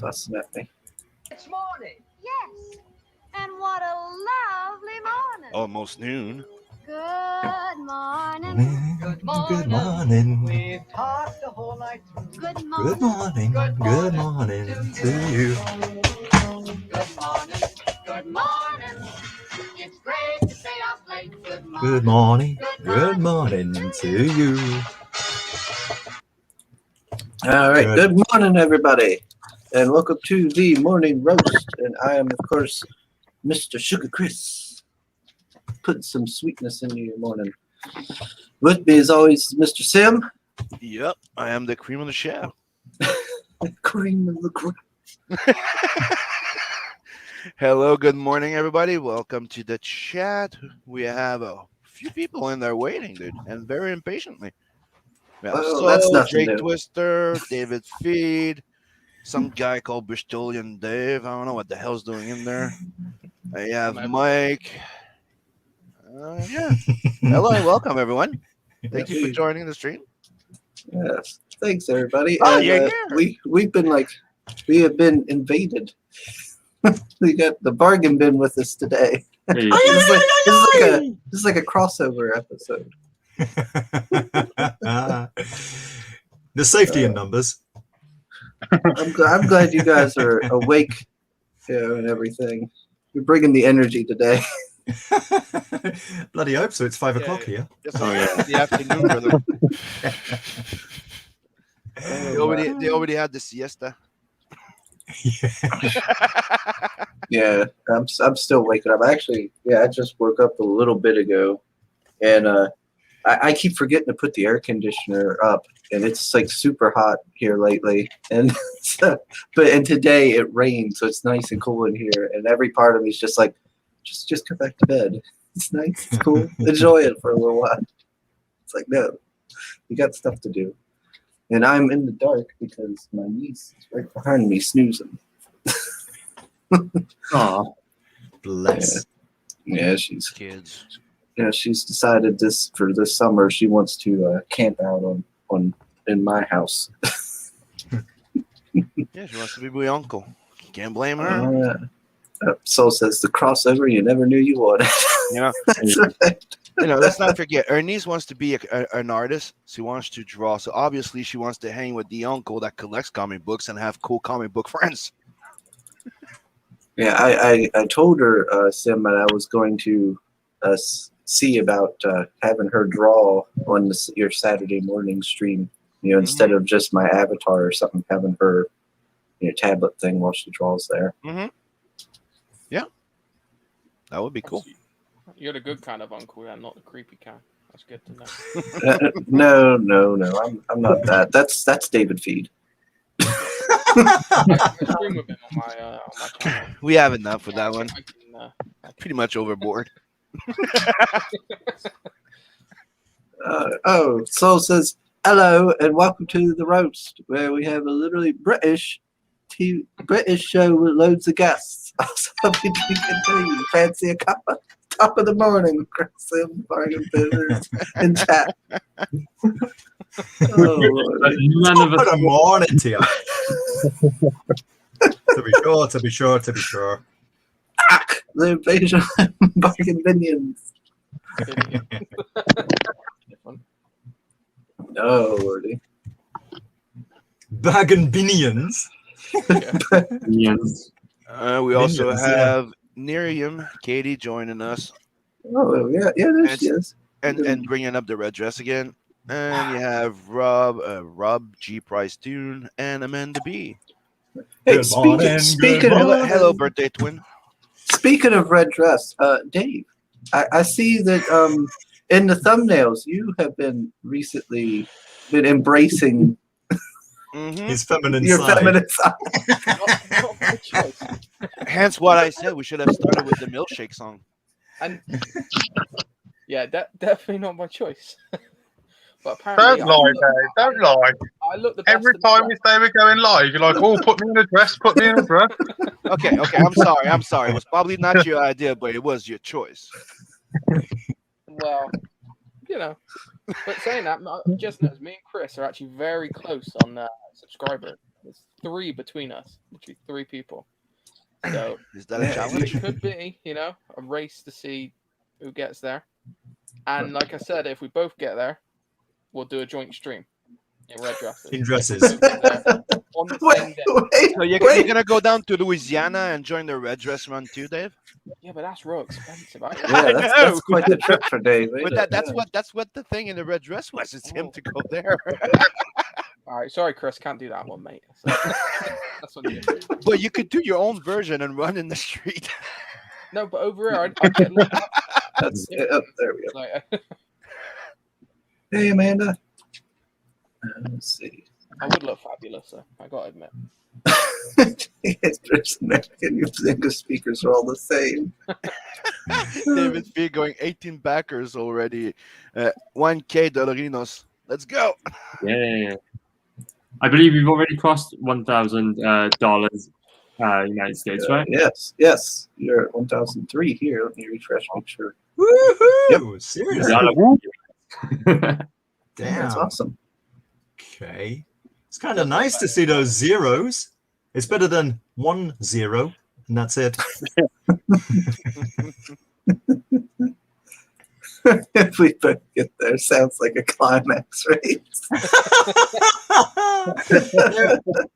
fussing at me. It's morning. Yes. And what a lovely morning. Almost noon. Good morning. Good morning. Good morning. We've talked the whole night through. Good Good morning. morning. Good morning to you. Good morning. Good morning. It's great to stay up late. Good morning. Good morning. Good morning to you. All right. Good. Good morning, everybody, and welcome to the morning roast. And I am, of course, Mr. Sugar Chris. Putting some sweetness in your morning. With me, as always, Mr. Sim. Yep, I am the cream of the show. Cream of the crop. Hello, good morning, everybody. Welcome to the chat. We have a few people in there waiting, dude, and very impatiently. We have Well, that's nothing Jake new. Twister, David Feed, some guy called Bristolian Dave. I don't know what the hell's doing in there. I have Mike. Yeah. Hello and welcome, everyone. Thank you for joining the stream. Yes. Thanks, everybody. Oh, And, you're here. we have been invaded. We got the bargain bin with us today. This is like a crossover episode. The safety in numbers. I'm glad you guys are awake, and everything. You're bringing the energy today. Bloody hope so. It's 5 o'clock here. It's the afternoon, brother. They already had the siesta. Yeah, I'm still waking up. Actually, I just woke up a little bit ago, and I keep forgetting to put the air conditioner up, and it's like super hot here lately. And and today it rained, so it's nice and cool in here. And every part of me is just like, just go back to bed. It's nice, it's cool. Enjoy it for a little while. It's like, no, you got stuff to do. And I'm in the dark because my niece is right behind me snoozing. Aw. Bless. Yeah, she's Kids. she's decided for this summer she wants to camp out in my house. Yeah, she wants to be my uncle. Can't blame her. Soul says the crossover you never knew you wanted. Yeah. That's right. Let's not forget, her niece wants to be an artist. She wants to draw. So obviously she wants to hang with the uncle that collects comic books and have cool comic book friends. Yeah, I told her, Sim, that I was going to see about having her draw on your Saturday morning stream. Instead of just my avatar or something, having her tablet thing while she draws there. Mm-hmm. Yeah, that would be cool. You're the good kind of uncle, yeah, not the creepy kind. That's good to know. No. I'm not that. That's David Feed. I stream with him on my channel. We have enough with that one. I can, Pretty much overboard. Soul says hello and welcome to the roast, where we have a literally British show with loads of guests. Also, fancy a cup of top of the morning, Sim, bargain bidders in chat. Top of the morning to you. To be sure. The invasion of bargain minions. No, Lordy. Baggin' binions. We also have Miriam, Katie joining us. Oh, yeah, there she is. And bringing up the red dress again. And you have Rob G. Price Tune and Amanda B. Hey, speaking of hello, birthday twin. Speaking of red dress, Dave, I see that in the thumbnails you have been recently embracing his feminine your side. feminine side. not my choice. Hence what I said we should have started with the milkshake song. And yeah, definitely not my choice. But apparently, Don't lie, Dave. Don't lie. I look the best Every in the time we say we're going live, you're like, "Oh, put me in a dress. Put me in a dress." Okay. I'm sorry. It was probably not your idea, but it was your choice. Well, but saying that, just knows me and Chris are actually very close on subscriber There's 3 between us. Literally 3 people. So Is that a Yeah, challenge? it could be, a race to see who gets there. And like I said, if we both get there, we'll do a joint stream in red dresses. In dresses. Both get there on the same day. So you're gonna go down to Louisiana and join the red dress run too, Dave? Yeah, but that's real expensive. Yeah, I that's know. quite the trip for Dave. But that's what the thing in the red dress was. It's him to go there. All right, sorry, Chris, can't do that one, mate. So, that's on you. But you could do your own version and run in the street. No, but over here, I'd get That's it. Oh, there we go. like, Hey, Amanda. Let's see. I would look fabulous, though. I gotta admit. It's just American. You think the speakers are all the same. David Fee going 18 backers already. 1K Dolorinos. Let's go. Yeah. I believe you've already crossed $1,000 United States, right? Yes. You're at 1,003 here. Let me refresh, make sure. Woohoo! Seriously? Yeah. Damn, that's awesome. Okay. It's kind of nice to see those zeros. It's better than 1 0, and that's it. If we both get there, sounds like a climax race.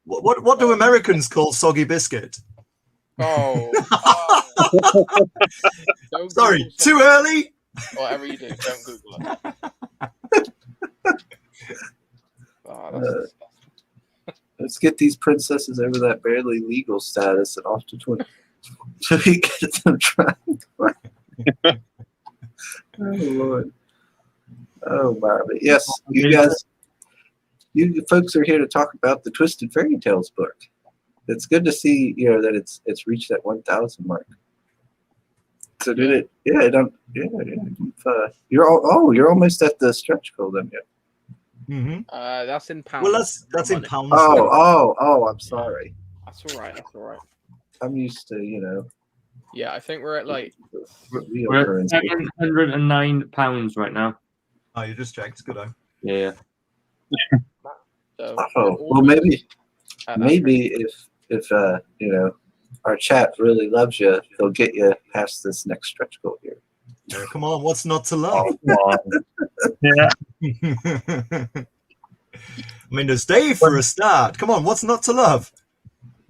What do Americans call soggy biscuit? Oh. Don't Sorry, Google too early? whatever you do, don't Google it. Oh, that's disgusting. Let's get these princesses over that barely legal status and off to 20. So we get them trying. Oh, Lord. Oh, Barbie. Yes, you guys, you folks are here to talk about the Twisted Fairy Tales book. It's good to see, that it's reached that 1,000 mark. So did it? Yeah, you're almost at the stretch goal then, yeah. Mm-hmm. That's in pounds. Well, that's in pounds. Oh, I'm sorry. That's all right. I'm used to, Yeah, I think we're at like real We're at currency. £709 right now. Oh, you just checked. Good eye. Yeah. so. Oh, well, maybe at that rate. if our chat really loves you, they'll get you past this next stretch goal here. Yeah, come on, what's not to love? Yeah. I mean, there's Dave for a start. Come on, what's not to love?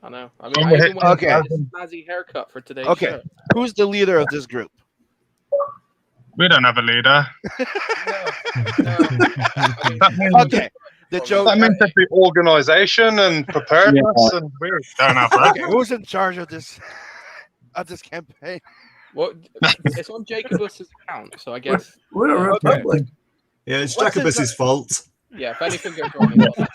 I know. I mean, I even went Okay. to this snazzy haircut for today's Okay. show. Who's the leader of this group? We don't have a leader. That means, Okay. The joke. that means that the organisation and preparedness, and we don't have that. Okay, who's in charge of this campaign? Well, it's on Jacobus's account, so I guess We're a Okay. republic. Yeah, it's What's Jacobus's fault. yeah. If anything goes wrong, it's on.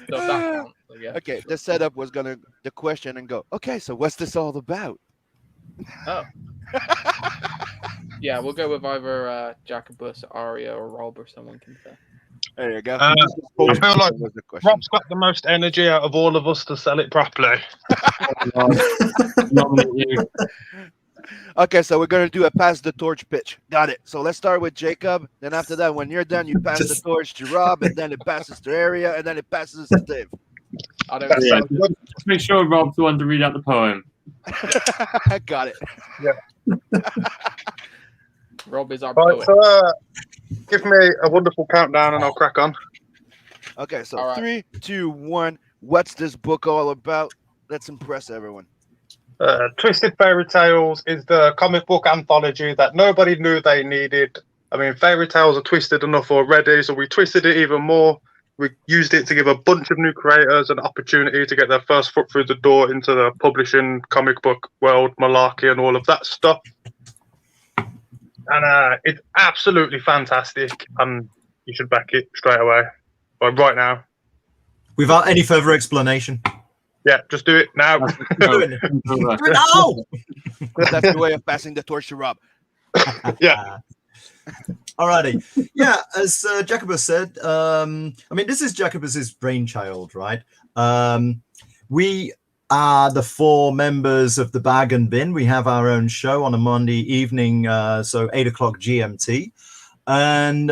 So that counts, I guess. Okay, the setup was gonna the question and go. Okay, so what's this all about? Oh. Yeah, we'll go with either Jacobus, Aria, or Rob, or someone can say. There you go. I feel like Was the question. Rob's got the most energy out of all of us to sell it properly. Nominate you. Okay, so we're gonna do a pass the torch pitch. Got it. So let's start with Jacob. Then after that, when you're done, you pass the torch to Rob, and then it passes to Aria, and then it passes to Dave. I don't That Yeah. sounds good. Just make sure Rob's the one to read out the poem. Got it. Rob is our Right, poet. so give me a wonderful countdown and I'll crack on. Okay, so All right. 3, 2, 1. What's this book all about? Let's impress everyone. Twisted Fairy Tales is the comic book anthology that nobody knew they needed. I mean, fairy tales are twisted enough already, so we twisted it even more. We used it to give a bunch of new creators an opportunity to get their first foot through the door into the publishing, comic book world, malarkey, and all of that stuff. And it's absolutely fantastic, and you should back it straight away. Like right now. Without any further explanation. Yeah, just do it now. Do it now! That's the way of passing the torch to Rob. Yeah. Alrighty. Yeah, as Jacobus said, I mean, this is Jacobus's brainchild, right? We are the 4 members of the Bag and Bin. We have our own show on a Monday evening, so 8 o'clock GMT. And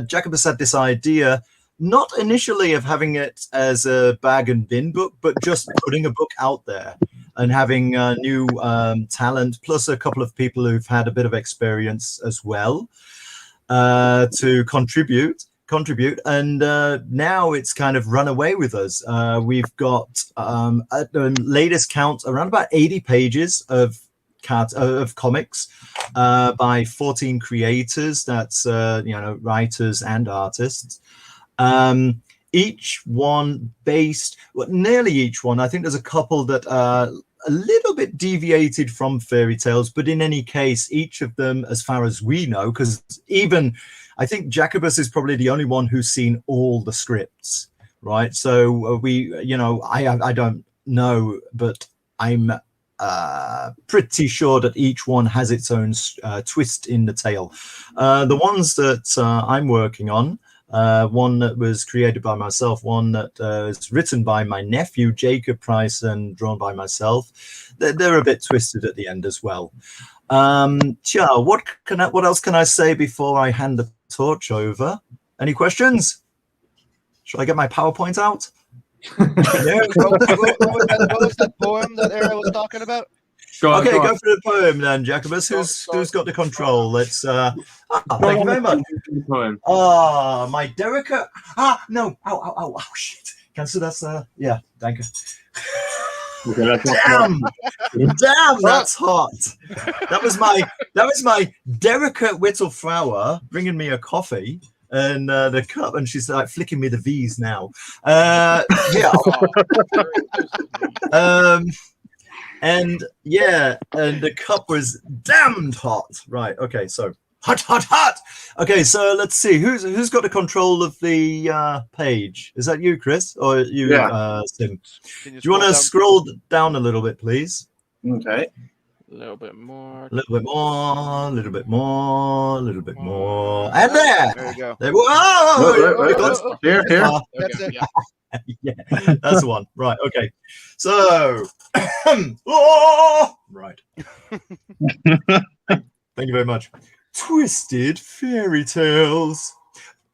Jacobus had this idea not initially of having it as a bag and bin book, but just putting a book out there and having new talent, plus a couple of people who've had a bit of experience as well to contribute. And now it's kind of run away with us. We've got at the latest count around about 80 pages of comics by 14 creators. That's writers and artists. Each one based, well, nearly each one. I think there's a couple that are a little bit deviated from fairy tales, but in any case, each of them, as far as we know, because even I think Jacobus is probably the only one who's seen all the scripts, right? So I don't know, but I'm pretty sure that each one has its own twist in the tale. The ones that I'm working on, one that was created by myself, one that is written by my nephew Jacob Price and drawn by myself. They're a bit twisted at the end as well. What else can I say before I hand the torch over? Any questions? Should I get my PowerPoint out? What was that poem that Era was talking about? Go for the poem then, Jacobus. Who's got the control? Let's. Thank you very much. My Derrica. No. Ow, shit. Cancel. That's yeah. Thank you. Damn, that's hot. That was my Derrica Whittleflower bringing me a coffee and the cup, and she's like flicking me the V's now. And the cup was damned hot. Right. Okay. So hot. Okay. So let's see who's got the control of the page. Is that you, Chris, or you, Sim? Do you want to scroll down a little bit, please? Okay. A little bit more. A little bit more. And there. There you go. Whoa! Here. That's it. Yeah, that's the one. Right. Okay. So, right. Thank you very much. Twisted Fairy Tales,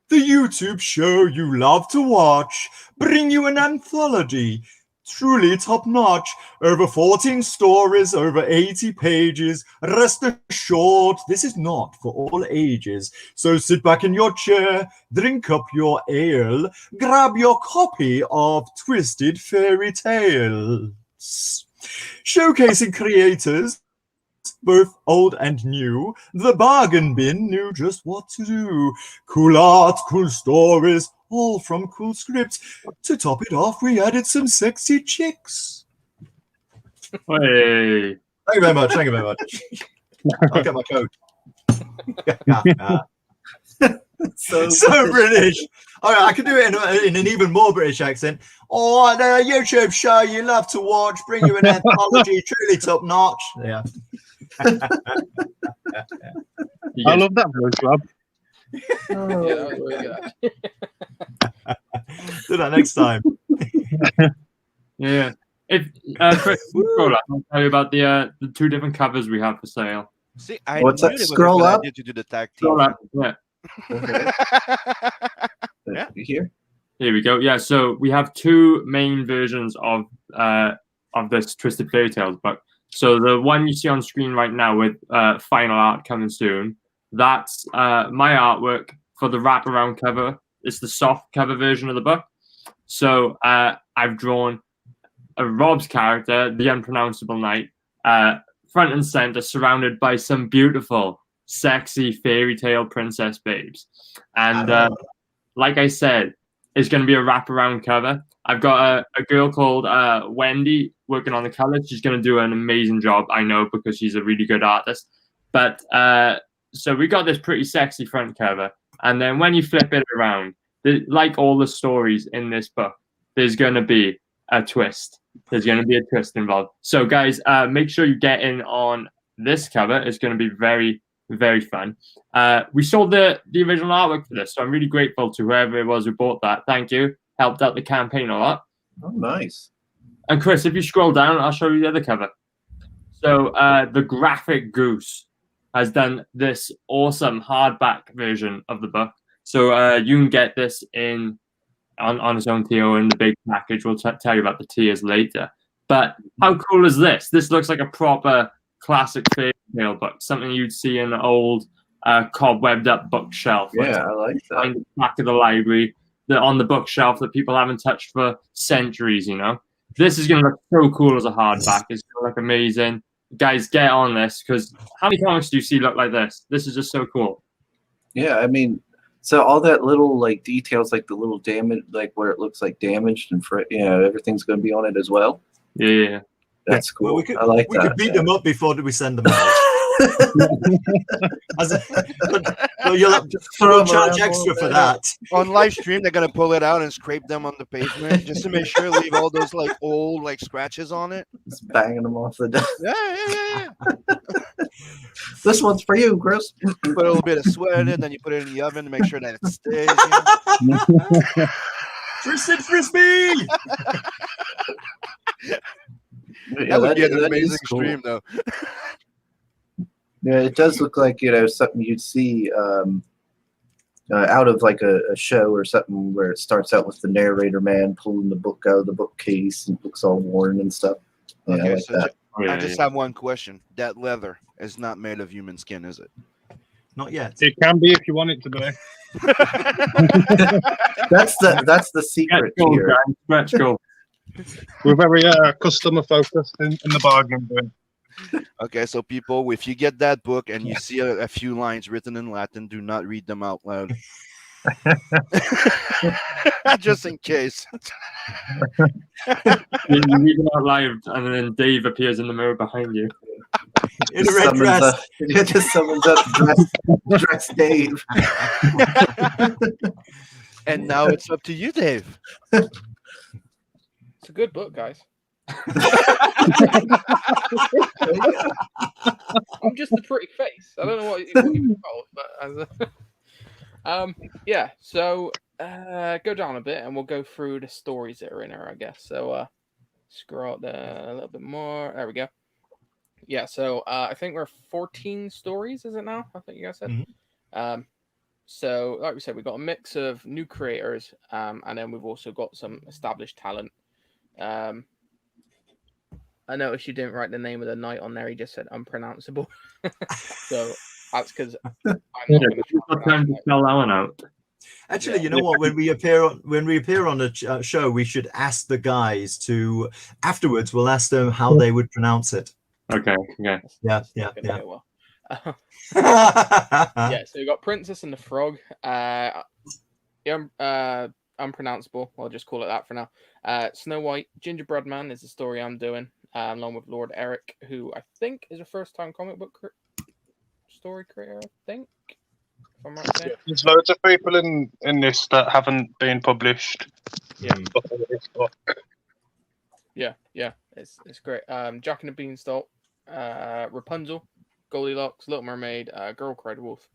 the YouTube show you love to watch, bring you an anthology, truly top-notch, over 14 stories, over 80 pages. Rest assured, this is not for all ages. So sit back in your chair, drink up your ale, grab your copy of Twisted Fairy Tales. Showcasing creators, both old and new, the bargain bin knew just what to do. Cool art, cool stories, all from cool scripts. To top it off, we added some sexy chicks. Hey. Thank you very much. I'll get my coat. So British. All right, I can do it in an even more British accent. Oh, the YouTube show you love to watch, bring you an anthology, truly top notch. Yeah. I love that voice, Rob. Yeah, that was really good. Do that next time. Yeah. If Chris, scroll up, I'll tell you about the two different covers we have for sale. See, I What's knew that? it was Scroll a good up? idea to do the tag team. Scroll up. Yeah. Yeah. Here. Here we go. Yeah, so we have two main versions of this Twisted Fairy Tales book. So the one you see on screen right now with final art coming soon, that's my artwork for the wraparound cover. It's the soft cover version of the book. So I've drawn Rob's character, the unpronounceable knight, front and center, surrounded by some beautiful, sexy fairy tale princess babes. And like I said, it's going to be a wraparound cover. I've got a girl called Wendy working on the color. She's going to do an amazing job, I know, because she's a really good artist. But so we got this pretty sexy front cover. And then when you flip it around, like all the stories in this book, there's going to be a twist. There's going to be a twist involved. So guys, make sure you get in on this cover. It's going to be very, very fun. We sold the original artwork for this, so I'm really grateful to whoever it was who bought that. Thank you. Helped out the campaign a lot. Oh, nice. And Chris, if you scroll down, I'll show you the other cover. So the Graphic Goose has done this awesome hardback version of the book. So you can get this in on its own tier in the big package. We'll tell you about the tiers later. But how cool is this? This looks like a proper classic fairy tale book, something you'd see in an old cobwebbed up bookshelf. Yeah, I like that. Find the back of the library, on the bookshelf that people haven't touched for centuries. This is going to look so cool as a hardback. It's going to look amazing. Guys, get on this, because how many comics do you see look like this? This is just so cool. Yeah, I mean, so all that little like details, like the little damage, like where it looks like damaged and everything's going to be on it as well. Yeah. That's cool. Well, I like we that. could beat them up before we send them out. You'll have to charge extra for that. On live stream, they're gonna pull it out and scrape them on the pavement just to make sure leave all those like old like scratches on it. Just banging them off the desk. Yeah. This one's for you, Chris. Put a little bit of sweat in it, then you put it in the oven to make sure that it stays. Twisted Frisbee! That would be an that amazing is cool. stream, though. Yeah, it does look like something you'd see out of like a show or something where it starts out with the narrator man pulling the book out of the bookcase and it looks all worn and stuff. Yeah, Okay, I like that. I just have one question. That leather is not made of human skin, is it? Not yet. It can be if you want it to be. That's the secret here. Stretch goal. We're very customer focused in the bargain bin. Okay, so people, if you get that book and you see a few lines written in Latin, do not read them out loud. Just in case. You read it out loud, and then Dave appears in the mirror behind you. In a red dress. It just summons up dress Dave. And now it's up to you, Dave. It's a good book, guys. I'm just a pretty face. I don't know what you call it, but yeah. So go down a bit, and we'll go through the stories that are in her, I guess. So scroll up a little bit more. There we go. Yeah. So I think we're 14 stories. Is it now? I think you guys said. Mm-hmm. So like we said, we've got a mix of new creators, and then we've also got some established talent. I noticed you didn't write the name of the knight on there. He just said unpronounceable. So that's because I'm not going to time to spell that one out. Actually, you know what? When we appear on a show, we should ask the guys to. Afterwards, we'll ask them how they would pronounce it. Okay. Yeah. Yeah. Well. Yeah. So we got Princess and the Frog. Unpronounceable. I'll just call it that for now. Snow White, Gingerbread Man is the story I'm doing, along with Lord Eric, who I think is a first-time comic book story creator. I think. If I'm right saying. There's loads of people in this that haven't been published. Yeah. Before this book. Yeah. It's great. Jack and the Beanstalk, Rapunzel, Goldilocks, Little Mermaid, Girl Cried Wolf.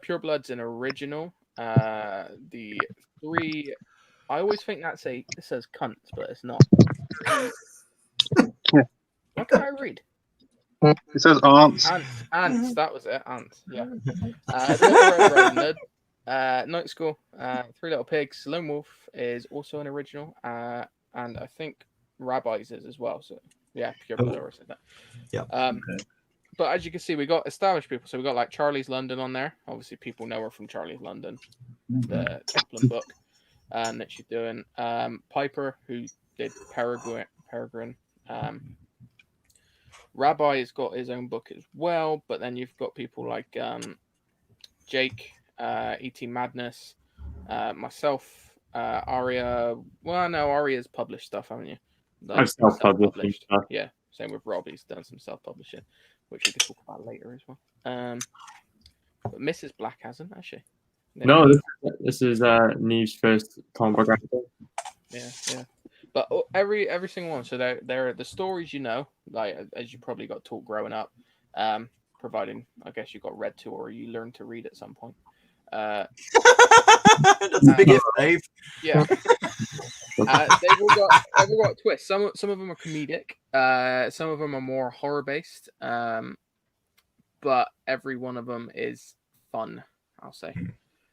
Pure Blood's an original. The three, I always think it says cunts, but it's not. What can I read? It says aunts. Ants, that was it. Ants, yeah. Little Red Riding Hood, Night School, Three Little Pigs, Lone Wolf is also an original, and I think Rabbi's is as well. So yeah, Pure Blood already said that. Yeah. Okay. But as you can see, we got established people. So we got like Charlie's London on there. Obviously, people know her from Charlie's London, the Chaplin book, that she's doing. Piper, who did Peregrine. Rabbi has got his own book as well. But then you've got people like Jake, E.T. Madness, myself, Aria. Well, no, Aria's published stuff, haven't you? Like, I've self-published stuff. Yeah, same with Rob. He's done some self-publishing, which we can talk about later as well. But Mrs. Black hasn't, has she? No, this is Neve's first comic book. Yeah. But every single one. So they're the stories, like as you probably got taught growing up, providing I guess you got read to or you learned to read at some point. That's a big if, Dave. Yeah. They've all got a twist. Some of them are comedic. Some of them are more horror based. But every one of them is fun, I'll say.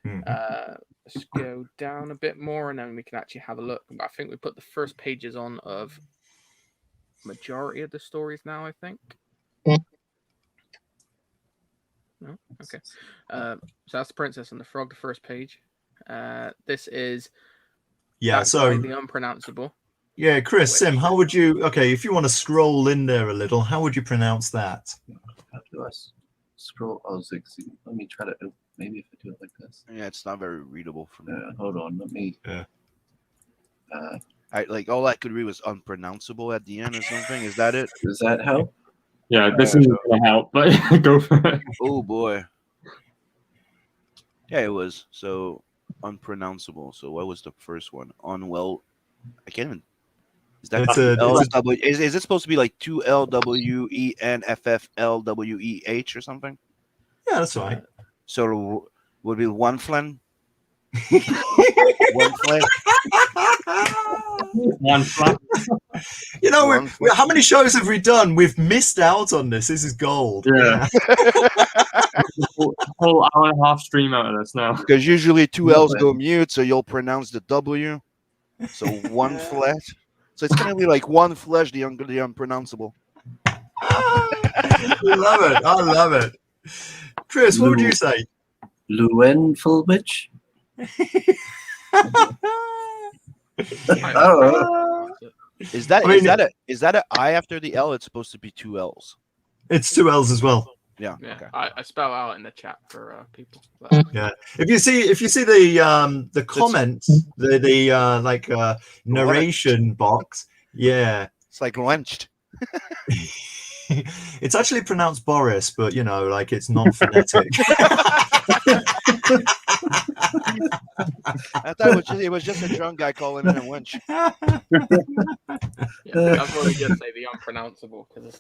Let's go down a bit more, and then we can actually have a look. I think we put the first pages on of majority of the stories now. I think. No, okay. So that's the Princess and the Frog, the first page. This is that guy, the unpronounceable. Yeah, Chris, Sim, how would you? Okay, if you want to scroll in there a little, how would you pronounce that? How do I scroll? Oh, let me try to. Maybe if I do it like this. Yeah, it's not very readable for me. Hold on, let me. Like all I could read was unpronounceable at the end or something. Is that it? Does that help? Yeah, this isn't gonna help, but go for it. Oh boy. Yeah, it was. So unpronounceable. So what was the first one? Unwell. I can't even. Is that LW? Is it supposed to be like 2LWENFFLWEH or something? Yeah, that's right. So would be one flen. One flen. One flen. You know, how many shows have we done? We've missed out on this. This is gold. Yeah. Whole hour and a half stream out of this now. Because usually two L's go mute, so you'll pronounce the W. So one flesh. So it's gonna be like one flesh, the unpronounceable. I love it. I love it. Chris, what would you say? Luenfulwich? Is that a I after the L? It's supposed to be two L's. It's two L's as well. Yeah. Okay. I spell out in the chat for people. Yeah. If you see the comments, the narration box, yeah, it's like lynched. It's actually pronounced Boris, but you know, like it's non-phonetic. I thought it was just a drunk guy calling in a winch. Yeah, that's why we just say the unpronounceable because it's.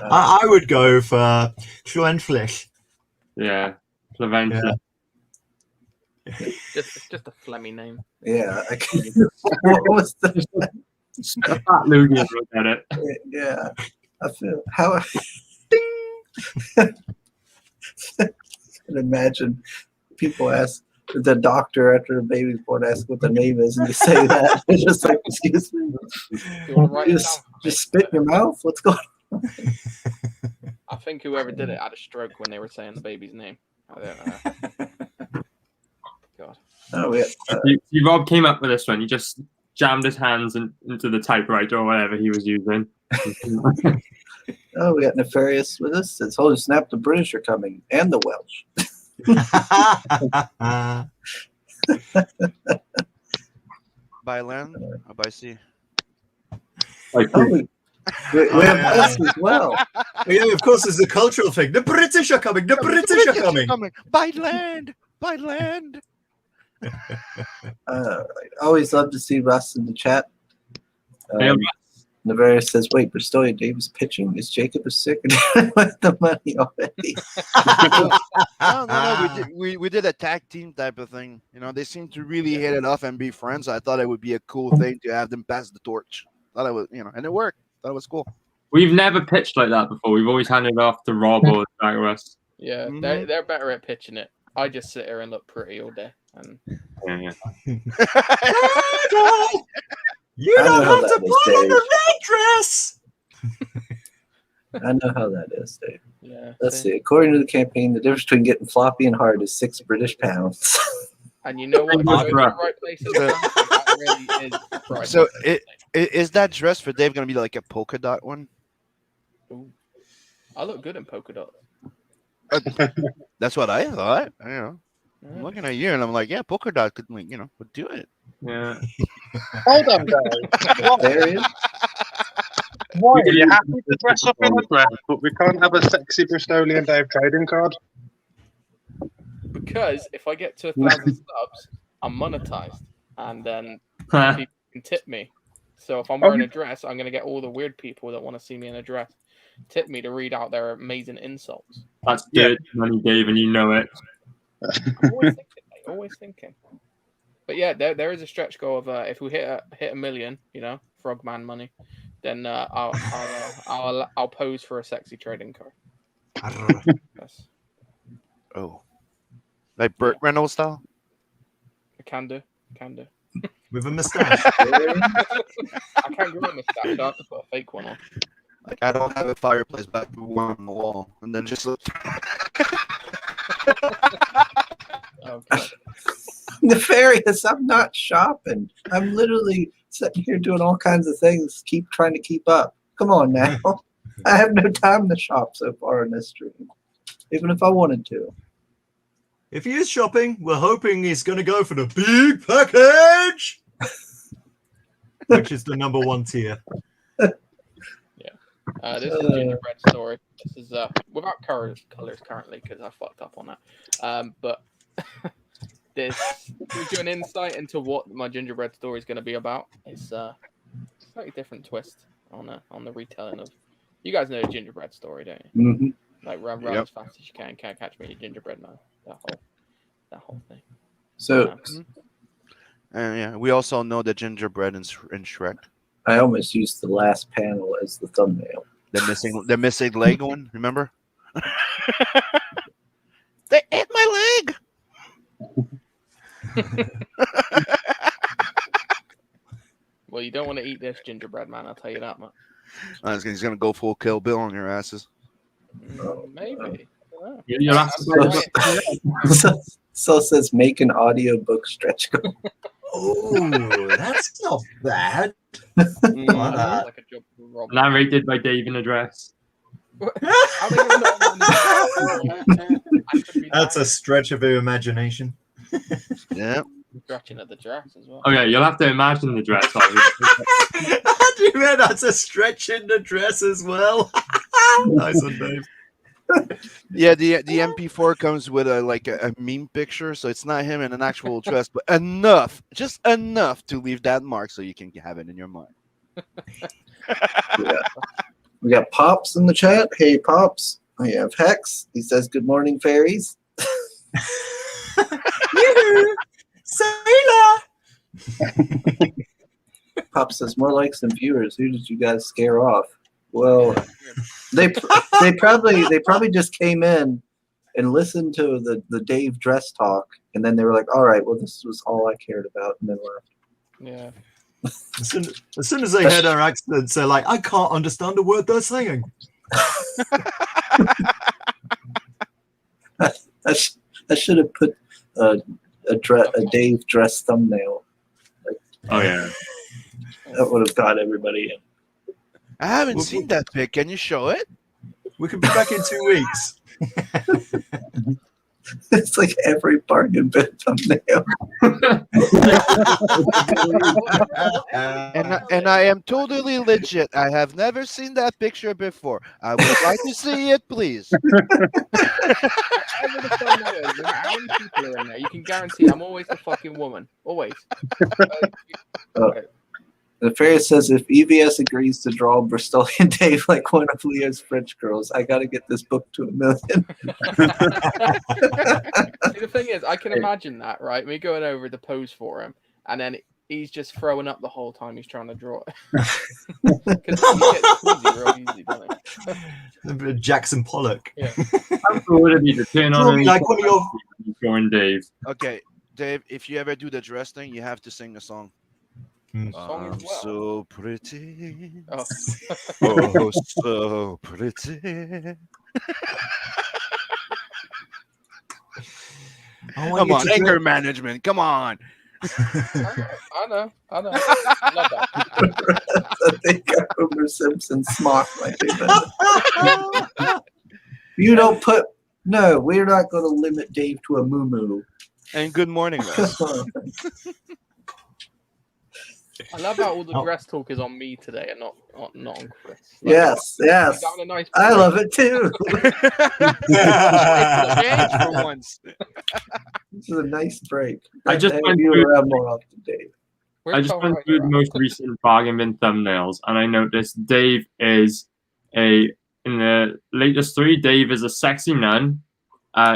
I would go for Schwenflish. Yeah, Flaventia. It's just a phlegmy name. Yeah, I can. What was the? Fat Lugian look at it. Yeah, I feel how. I can imagine people ask the doctor after the baby's born, ask what the name is, and you say that. It's just like, excuse me. Just spit in your mouth. What's going on? I think whoever did it had a stroke when they were saying the baby's name. I don't know. God. Oh yeah. Rob came up with this one. He just jammed his hands into the typewriter or whatever he was using. Oh, we got Nefarious with us. It's holy snap, the British are coming, and the Welsh. By land or by sea? We have us as well. Yeah, of course, there's a cultural thing. The British are coming. The British are coming. By land. By land. I always love to see Russ in the chat. Nefarious says, "Wait, Bristolian Davis pitching. Is Jacob sick and with the money already?" No. We did a tag team type of thing. You know, they seem to really hit it off and be friends. I thought it would be a cool thing to have them pass the torch. Thought it was, and it worked. Thought it was cool. We've never pitched like that before. We've always handed it off to Rob or Russ. Yeah, they're better at pitching it. I just sit here and look pretty all day. And yeah. You don't have to put on the red dress. I know how that is, Dave. Yeah. Let's see. According to the campaign, the difference between getting floppy and hard is 6 British pounds. And you know what? You're in the right place. That really is right. So is that dress for Dave going to be like a polka dot one? Ooh. I look good in polka dots. That's what I thought. I'm looking at you and I'm like, yeah, polka dot could, would do it. Yeah. Hold on, guys. There he is. Why are you happy to dress up in a dress, but we can't have a sexy Bristolian Dave trading card? Because if I get to 1,000 subs, I'm monetized, and then people can tip me. So if I'm wearing a dress, I'm going to get all the weird people that want to see me in a dress tip me to read out their amazing insults. That's dirty money, Dave, and you know it. I'm always thinking, mate, always thinking. But yeah, there is a stretch goal of if we hit a million, Frogman money, then I'll pose for a sexy trading card. Oh, like Burt Reynolds style. I can do. Can do. With a mustache. I can't grow a mustache. I have to put a fake one on. Like I don't have a fireplace back on the wall, and then just look. Okay. Nefarious, I'm not shopping. I'm literally sitting here doing all kinds of things, trying to keep up. Come on now. I have no time to shop so far in this stream, even if I wanted to. If he is shopping, we're hoping he's going to go for the big package, which is the #1 tier. This is Gingerbread Story. This is without colors currently because I fucked up on that. But this gives you an insight into what my Gingerbread Story is going to be about. It's a slightly different twist on the retelling of. You guys know the Gingerbread Story, don't you? Mm-hmm. Like run as fast as you can, can't catch me, Gingerbread Man. That whole thing. So, And yeah, we also know the gingerbread in Shrek. I almost used the last panel as the thumbnail. The missing leg one, remember? They ate my leg. Well, you don't want to eat this Gingerbread Man, I'll tell you that much. He's gonna go full Kill Bill on your asses. Maybe. You'll have to So it says make an audiobook stretch goal. Oh, that's not bad. Like a job for Rob. narrated by Dave in a dress. I don't even know. That's a stretch of your imagination. Yeah. Stretching at the dress as well. Okay, you'll have to imagine the dress. Obviously. Do you mean that's a stretch in the dress as well? Nice one, Dave. Yeah, the MP4 comes with a meme picture, so it's not him in an actual dress, but just enough to leave that mark so you can have it in your mind. We got Pops in the chat. Hey, Pops. We have Hex. He says, good morning, fairies. Sailor! Pops says, more likes than viewers. Who did you guys scare off? Well, they probably just came in and listened to the Dave dress talk, and then they were like, all right, well, this was all I cared about, and then left. Yeah. As soon as they heard our accents, they're like, I can't understand a word they're saying. I should have put a Dave dress thumbnail. Oh yeah. That would have got everybody in. I haven't seen that pic. Can you show it? We can be back in 2 weeks. It's like every bargain bin thumbnail. And I am totally legit. I have never seen that picture before. I would like to see it, please. Whatever the thumbnail is, no matter how many people are in there, you can guarantee I'm always the fucking woman. Always. The fairy says, if EVS agrees to draw Bristolian Dave like one of Leo's French girls, I got to get this book to 1 million. See, the thing is, I can imagine that, right? Me going over to pose for him, and then he's just throwing up the whole time he's trying to draw it. Because he gets queasy real easy, doesn't he? Jackson Pollock. Yeah. How cool would it be to turn Draw on me like one of your... drawing Dave? Okay, Dave, if you ever do the dress thing, you have to sing a song. Song as well. So pretty. Oh. Oh, so pretty. Come on, anger management. Come on. I know. I love that. I think Homer Simpson smock might be better. You don't put... No, we're not going to limit Dave to a moo-moo. And good morning, guys. I love how all the dress talk is on me today and not on Chris. Like, Yes. he's having a nice I break. love it too. For once. This is a nice break. I just Have went you through- around more often, Dave. Where's I just Tom went Ryder through the at? most recent bargain bin thumbnails, and I noticed Dave is in the latest 3. Dave is a sexy nun,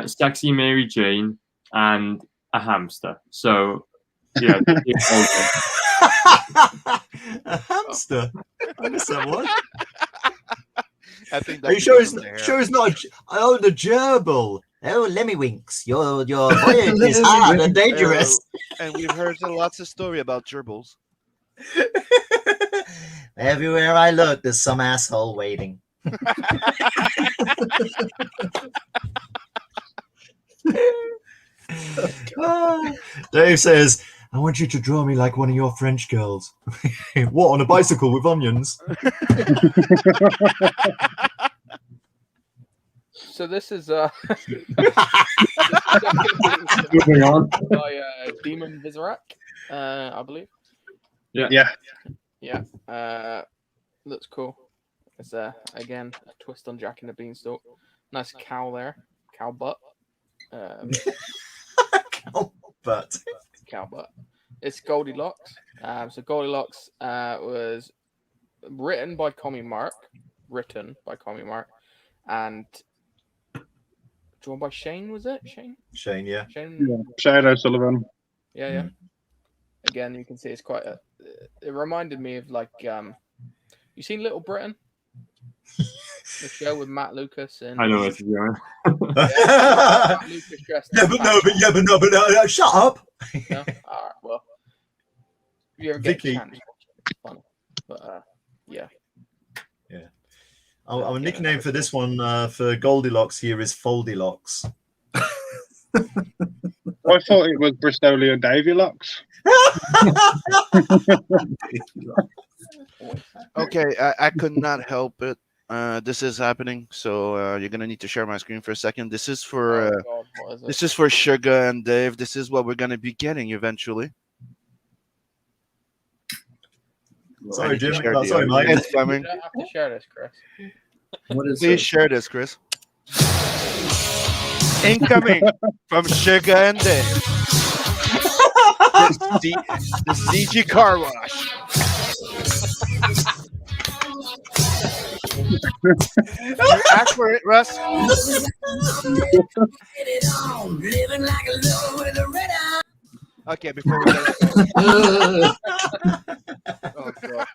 sexy Mary Jane, and a hamster. So, yeah. A hamster? I missed that one. I think Are you sure it's not? I own a gerbil. Oh, Lemmywinks, your voyage is hard and dangerous. And we've heard lots of story about gerbils. Everywhere I look, there's some asshole waiting. Dave says, I want you to draw me like one of your French girls. What, on a bicycle with onions? So this is Moving on. by Demon Vizorak, I believe. Yeah. Looks cool. It's again a twist on Jack and the Beanstalk. Nice cow there, cow butt. But Cow butt. It's Goldilocks. So Goldilocks was written by Commie Mark, and drawn by Shane. Was it Shane? Shane, yeah. Shane. Shane O'Sullivan. Yeah. Again, you can see it's quite a. It reminded me of like you seen Little Britain, the show with Matt Lucas and. I know what you're doing. Matt Lucas dressed. But no, shut up. No? All right. Well, if you ever get a Vicky. chance, it's funny. But yeah. Our nickname for this one for Goldilocks here is Foldylocks. I thought it was Bristolian Davylocks. Okay, I could not help it. This is happening, so you're gonna need to share my screen for a second. This is for God, what is it? this is for Sugar and Dave. This is what we're gonna be getting eventually. Sorry, Jim. Share the Sorry, audio. Mike. It's You coming. don't have to share this, Chris. What is Please this? share this, Chris. Incoming from Sugar and Dave. The CG car wash. You ask for it, Russ. Okay, before we get oh, God.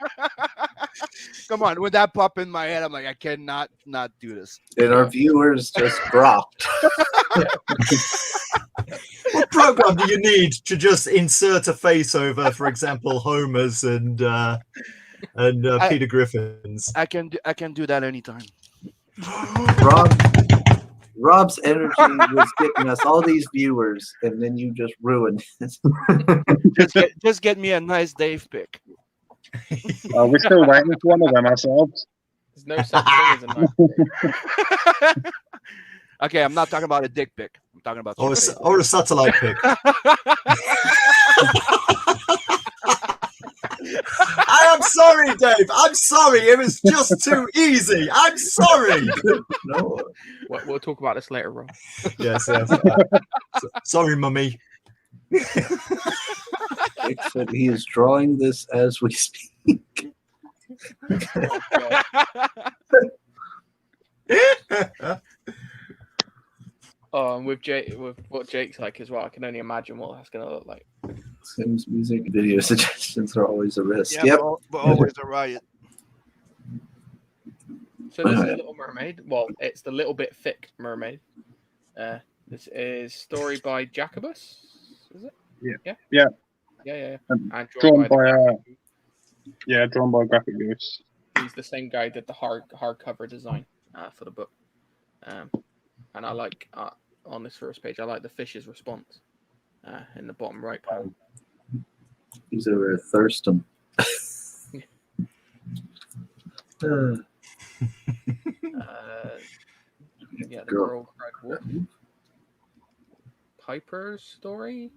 Come on, with that pop in my head, I'm like, I cannot not do this. And our viewers just dropped. What program do you need to just insert a face over, for example, Homer's and Peter Griffin's? I can do that anytime. Rob's energy was getting us all these viewers, and then you just ruined it. Just get me a nice Dave pick. We're still waiting for one of them ourselves. There's no such thing as a nice thing. Okay, I'm not talking about a dick pic. I'm talking about Or some a satellite pic. I am sorry, Dave. I'm sorry. It was just too easy. I'm sorry. No. We'll talk about this later, Rob. Yes. Sorry, mummy. Nick said he is drawing this as we speak. Oh, and with what Jake's like as well, I can only imagine what that's gonna look like. Sims music video suggestions are always a risk. Yeah, Yep. but always a riot. So this is Little Mermaid. Well, it's the little bit thick mermaid. This is story by Jacobus. Is it? Yeah. And Drawn by the- drawn by Graphic News. He's the same guy who did the hardcover design for the book. And I like on this first page, I like the fish's response in the bottom right panel. He's over at Thurston. The girl cried wolf. Piper's story,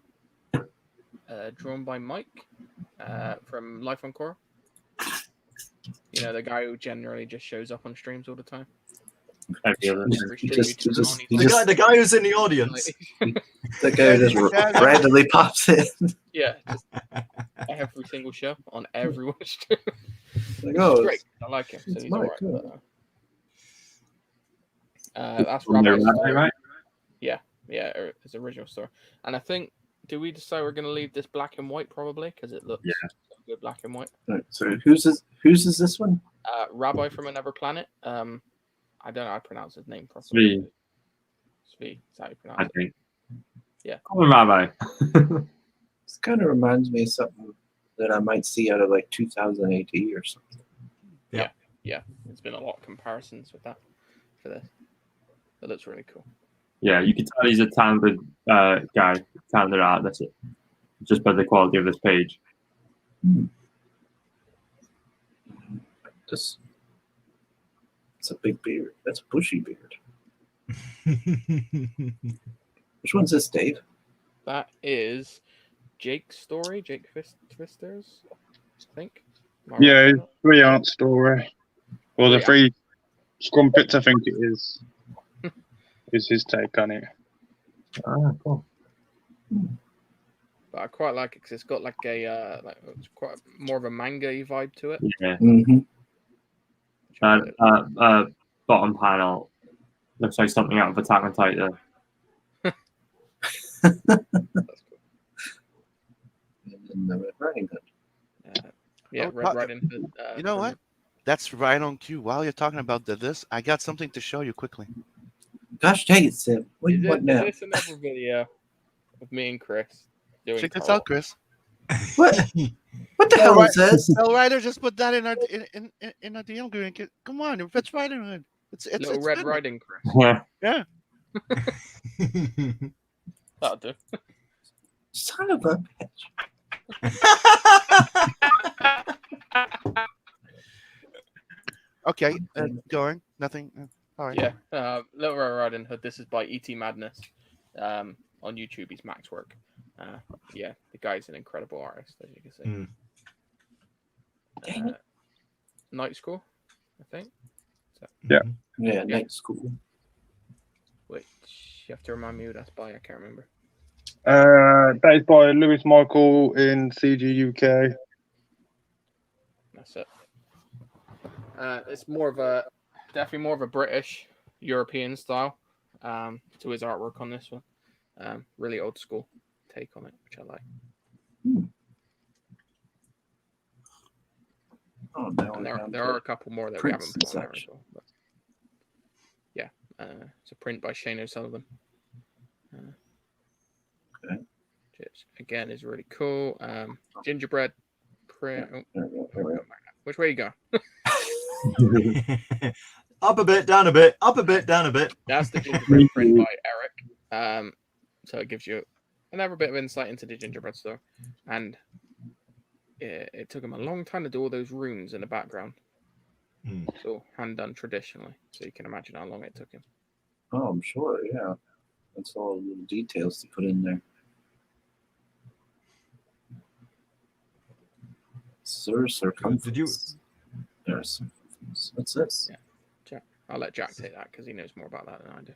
drawn by Mike from Life on Coral. You know, the guy who generally just shows up on streams all the time. I feel it. The guy who's in the audience. The guy just randomly pops in. Yeah, just every single show on everyone's stream. Like, oh, It's great. I like him. So it's he's Mike, alright. That's From there, Rabbi's story. right? Yeah, his original story. And I think, do we decide we're going to leave this black and white probably because it looks good black and white? Right, so whose is this one? Rabbi from Another Planet. I don't know how to pronounce his name properly. Svi. Is how you I pronounce it. think. Yeah. Call him Rabbi. This kind of reminds me of something that I might see out of like 2000 AD or something. Yeah, there's been a lot of comparisons with that for this. That looks really cool. Yeah, you can tell he's a talented guy, talented artist, just by the quality of this page. This, it's a big beard. That's a bushy beard. Which one's this, Dave? That is Jake's story, Jake Twisters, I think. Am I right Yeah, saying it's that? three art story. Or the Three three Scrumpets, I think it is his take on it. Ah, cool. But I quite like it because it's got like a it's quite more of a manga-y vibe to it. Yeah. Mm-hmm. which I really like. Bottom panel looks like something out of Attack on Titan. That's cool. And the Red Riding Hood. Yeah, Oh, Red Riding Hood. You know from- what? That's right on cue. While you're talking about this, I got something to show you quickly. Gosh dang it, Sim. What do Is you want it- now? is this another video of me and Chris doing Check this tarot? out, Chris. What? What the hell is this? Bell Rider just put that in our in a DM group. Come on, it's Rider Hood. It's Little it's Red good. Riding Chris. Yeah. That'll do. Son of a bitch. Okay, going. Nothing. All right. Yeah, Little Red Riding Hood. This is by E.T. Madness. On YouTube, he's Max work. Yeah, the guy's an incredible artist, as you can see. Dang it. Night School, I think. Yeah, night school. Which you have to remind me who that's by. I can't remember. That is by Lewis Michael in CG UK. That's it. It's more of a definitely more of a British European style to his artwork on this one. Really old school take on it, which I like. Oh, now And we're down there to are a couple more that prints we haven't and put on there such. as well. But yeah, it's a print by Shane O'Sullivan. Okay. Which again is really cool. Gingerbread print. Oh, There we go, there we go. which way you go? Up a bit, down a bit, up a bit, down a bit. That's the gingerbread print by Eric. So it gives you another bit of insight into the gingerbread store. And it took him a long time to do all those runes in the background. So hand done traditionally. So you can imagine how long it took him. Oh, I'm sure, yeah. That's all the little details to put in there. Sir circumference. Did you? There's circumference. What's this? Yeah. I'll let Jack take that because he knows more about that than I do.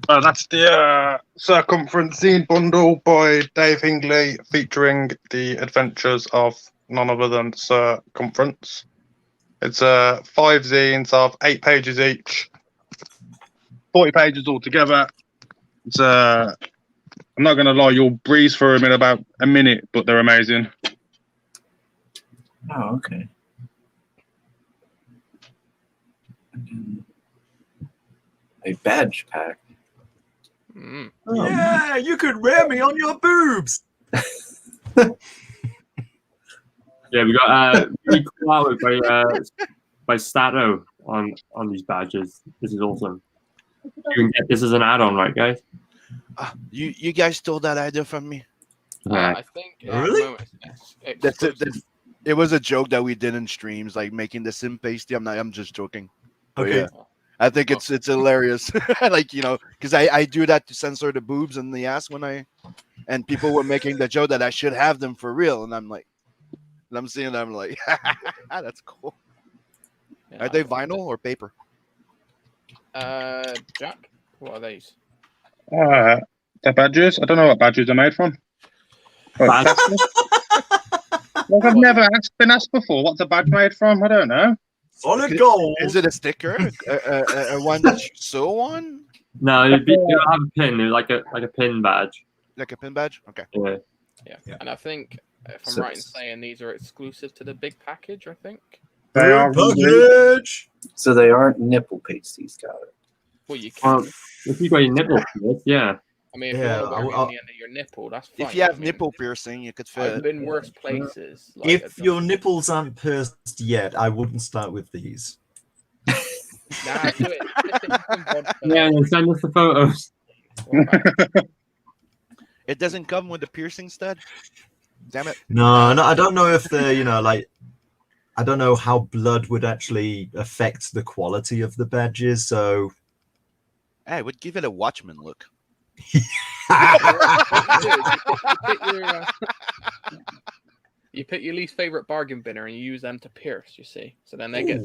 That's the Circumference Zine bundle by Dave Hingley, featuring the adventures of none other than Circumference. It's 5 zines of 8 pages each, 40 pages altogether. It's I'm not going to lie, you'll breeze through them in about a minute, but they're amazing. Oh, okay. A badge pack. Mm. Oh, Yeah, you could wear me on your boobs. Yeah, we got really cool artwork by Stato on these badges. This is awesome. You can get this as an add-on, right, guys? You guys stole that idea from me. I think at the Really? moment it's That's it. exclusive. It was a joke that we did in streams, like making the sim pasty. I'm just joking. But Okay. yeah, I think it's hilarious. Like, you know, because I do that to censor the boobs and the ass and people were making the joke that I should have them for real, and I'm like, and I'm seeing them like, that's cool. Yeah, Are they vinyl or paper? Jack, what are these? The badges? I don't know what badges are made from. Badge- Like, I've never been asked before, what's a badge made from? I don't know. Solid gold. Is it a sticker? a one that you sew on? No, it'd be, it'll have a pin, like a pin badge. Like a pin badge? Okay. Yeah. Yeah. And I think if I'm So right in it's- saying these are exclusive to the big package, I think. They are Package. So they aren't nipple pasties, got it. Well, you can. Well, if you got your nipple pierced, yeah. I mean, if Yeah, you want to wear it I'll- on the end of your nipple, that's fine. If you have I mean, nipple piercing, you could I've fit. been worse places. Like, If your nipples aren't pierced yet, I wouldn't start with these. Nah, do it. Yeah, send us the photos. It doesn't come with the piercing stud. Damn it. No, no, I don't know if the like I don't know how blood would actually affect the quality of the badges. So Hey, I would give it a Watchman look. You pick your least favorite bargain binner and you use them to pierce. You see, so then they get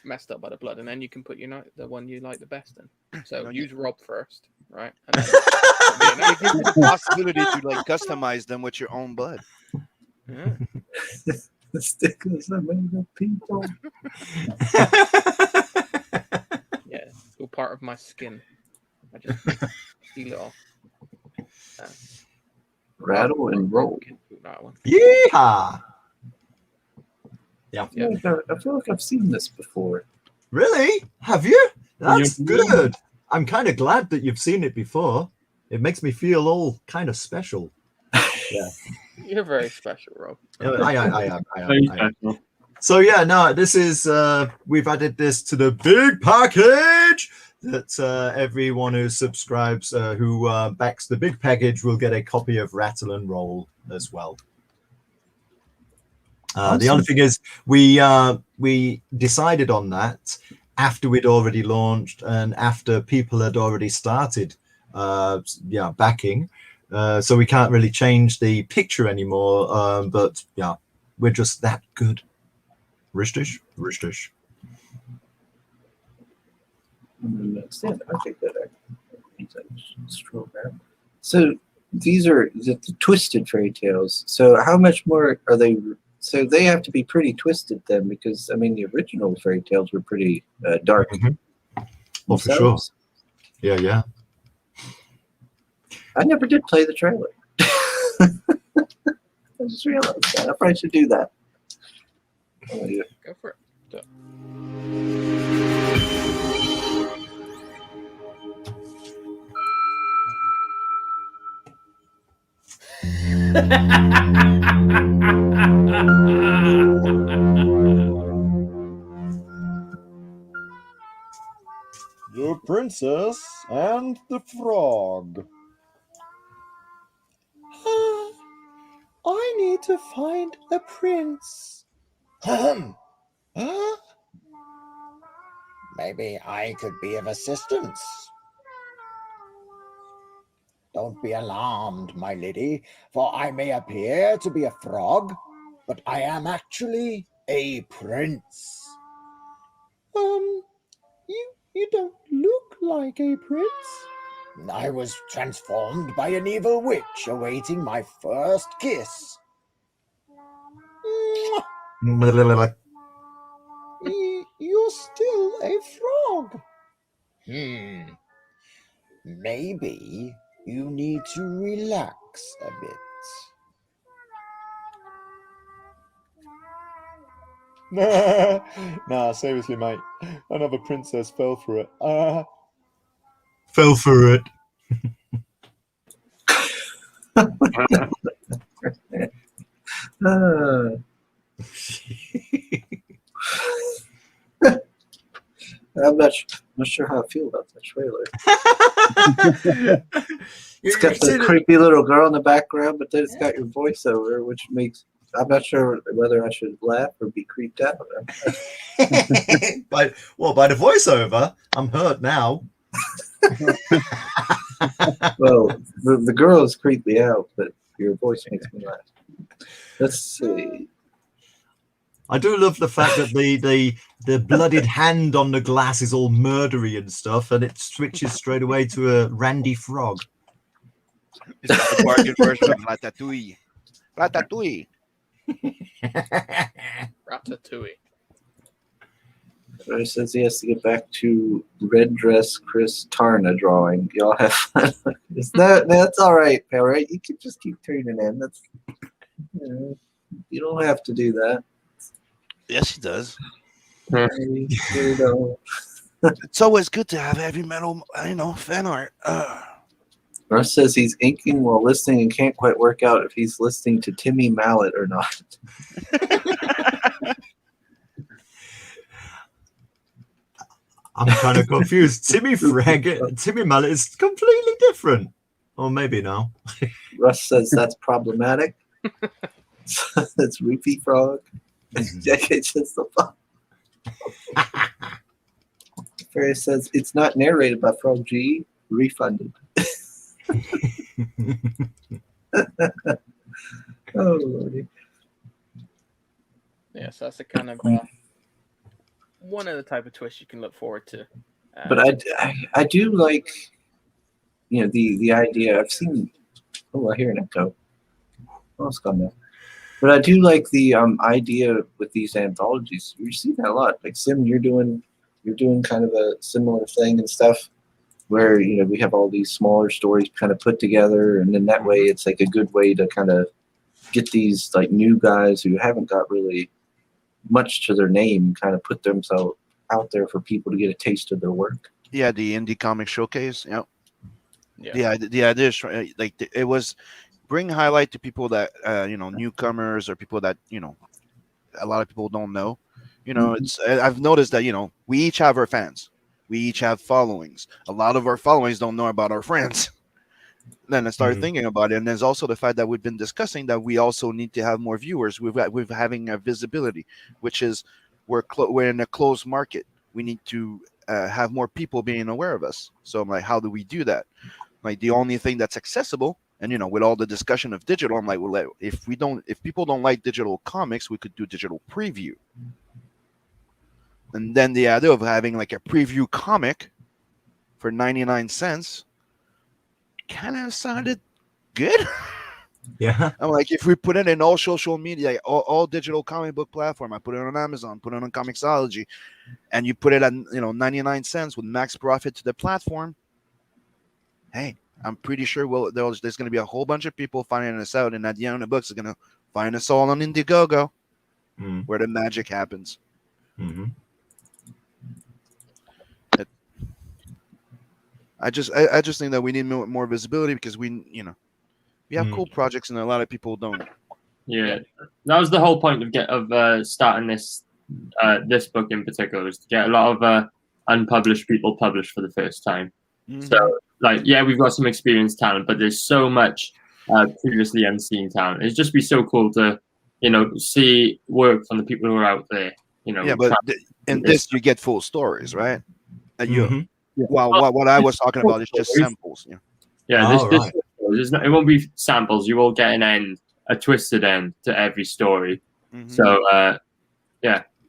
messed up by the blood, and then you can put the one you like the best in. So use Rob first, right? And then, It gives you the possibility to like customize them with your own blood. yeah. The stickers are made of people. Yeah, it's all part of my skin. I just steal it off. Rattle and roll. That one. yeehaw! Yeah. I feel like I've seen this before. Really? Have you? That's Yeah. good. I'm kind of glad that you've seen it before. It makes me feel all kind of special. Yeah. You're very special, Rob. I am. Very special. So yeah, no, this is we've added this to the big package that everyone who subscribes, who backs the big package, will get a copy of Rattle and Roll as well. The only thing is, we decided on that after we'd already launched and after people had already started, backing. So we can't really change the picture anymore. But yeah, we're just that good. Richtig. I think that scroll down. So these are the twisted fairy tales. So how much more are they? So they have to be pretty twisted then, because I mean the original fairy tales were pretty dark. Oh, for sure. themselves. Yeah. I never did play the trailer. I just realized that. I probably should do that. Oh, yeah. Go for it. The Princess and the Frog. I need to find a prince. Maybe I could be of assistance. Don't be alarmed, my lady, for I may appear to be a frog, but I am actually a prince. You don't look like a prince. I was transformed by an evil witch awaiting my first kiss. Mwah! You're still a frog. Maybe you need to relax a bit. Nah, seriously, mate. Another princess fell for it. Fell for it. I'm not sure how I feel about that trailer. It's got the creepy little girl in the background, but then it's got your voiceover, which makes I'm not sure whether I should laugh or be creeped out. by the voiceover, I'm hurt now. Well, the girl is creeped me out, but your voice makes me laugh. Let's see. I do love the fact that the blooded hand on the glass is all murdery and stuff, and it switches straight away to a Randy Frog. It's like the bargain version of Ratatouille. Ratatouille. Ratatouille. It says he has to get back to red dress Chris Tarna drawing. Y'all have fun. That's all right, all right. You can just keep turning in. That's you don't have to do that. Yes, he does. You know. It's always good to have heavy metal, fan art. Russ says he's inking while listening and can't quite work out if he's listening to Timmy Mallet or not. I'm kind of confused. Timmy Mallet is completely different. Or maybe no. Russ says that's problematic. That's Reefy Frog. Jackie says the fuck. Ferry says it's not narrated by Frog G. Refunded. Oh lordy. Yeah, so that's a kind of one of the type of twists you can look forward to. But I do like, the idea. I've seen. Oh, I hear an echo. Oh, it's gone now. But I do like the idea with these anthologies. You see that a lot. Like Sim, you're doing kind of a similar thing and stuff, where we have all these smaller stories kind of put together, and then that way it's like a good way to kind of get these like new guys who haven't got really much to their name, kind of put themselves out there for people to get a taste of their work. Yeah, the indie comic showcase. Yep. Yeah. The idea is it was bring highlight to people that newcomers or people that a lot of people don't know. It's I've noticed that we each have our fans, we each have followings. A lot of our followings don't know about our friends. Then I started thinking about it, and there's also the fact that we've been discussing that we also need to have more viewers. We're having a visibility, which is we're in a closed market. We need to have more people being aware of us. So I'm like, how do we do that? Like the only thing that's accessible, and with all the discussion of digital, I'm like, well, if people don't like digital comics, we could do digital preview. And then the idea of having like a preview comic for 99 cents kind of sounded good. Yeah. I'm like, if we put it in all social media, all digital comic book platform, I put it on Amazon, put it on Comixology, and you put it at 99 cents with max profit to the platform. Hey, I'm pretty sure there's going to be a whole bunch of people finding us out, and at the end of the books, they're going to find us all on Indiegogo, where the magic happens. Mm-hmm. I just think that we need more visibility because we have cool projects and a lot of people don't. Yeah, that was the whole point of starting this book in particular, is to get a lot of unpublished people published for the first time. So, we've got some experienced talent, but there's so much previously unseen talent. It'd just be so cool to see work from the people who are out there. Yeah, but in this you get full stories, right? Well, what I was talking about is just samples. It won't be samples. You will get a twisted end to every story. So,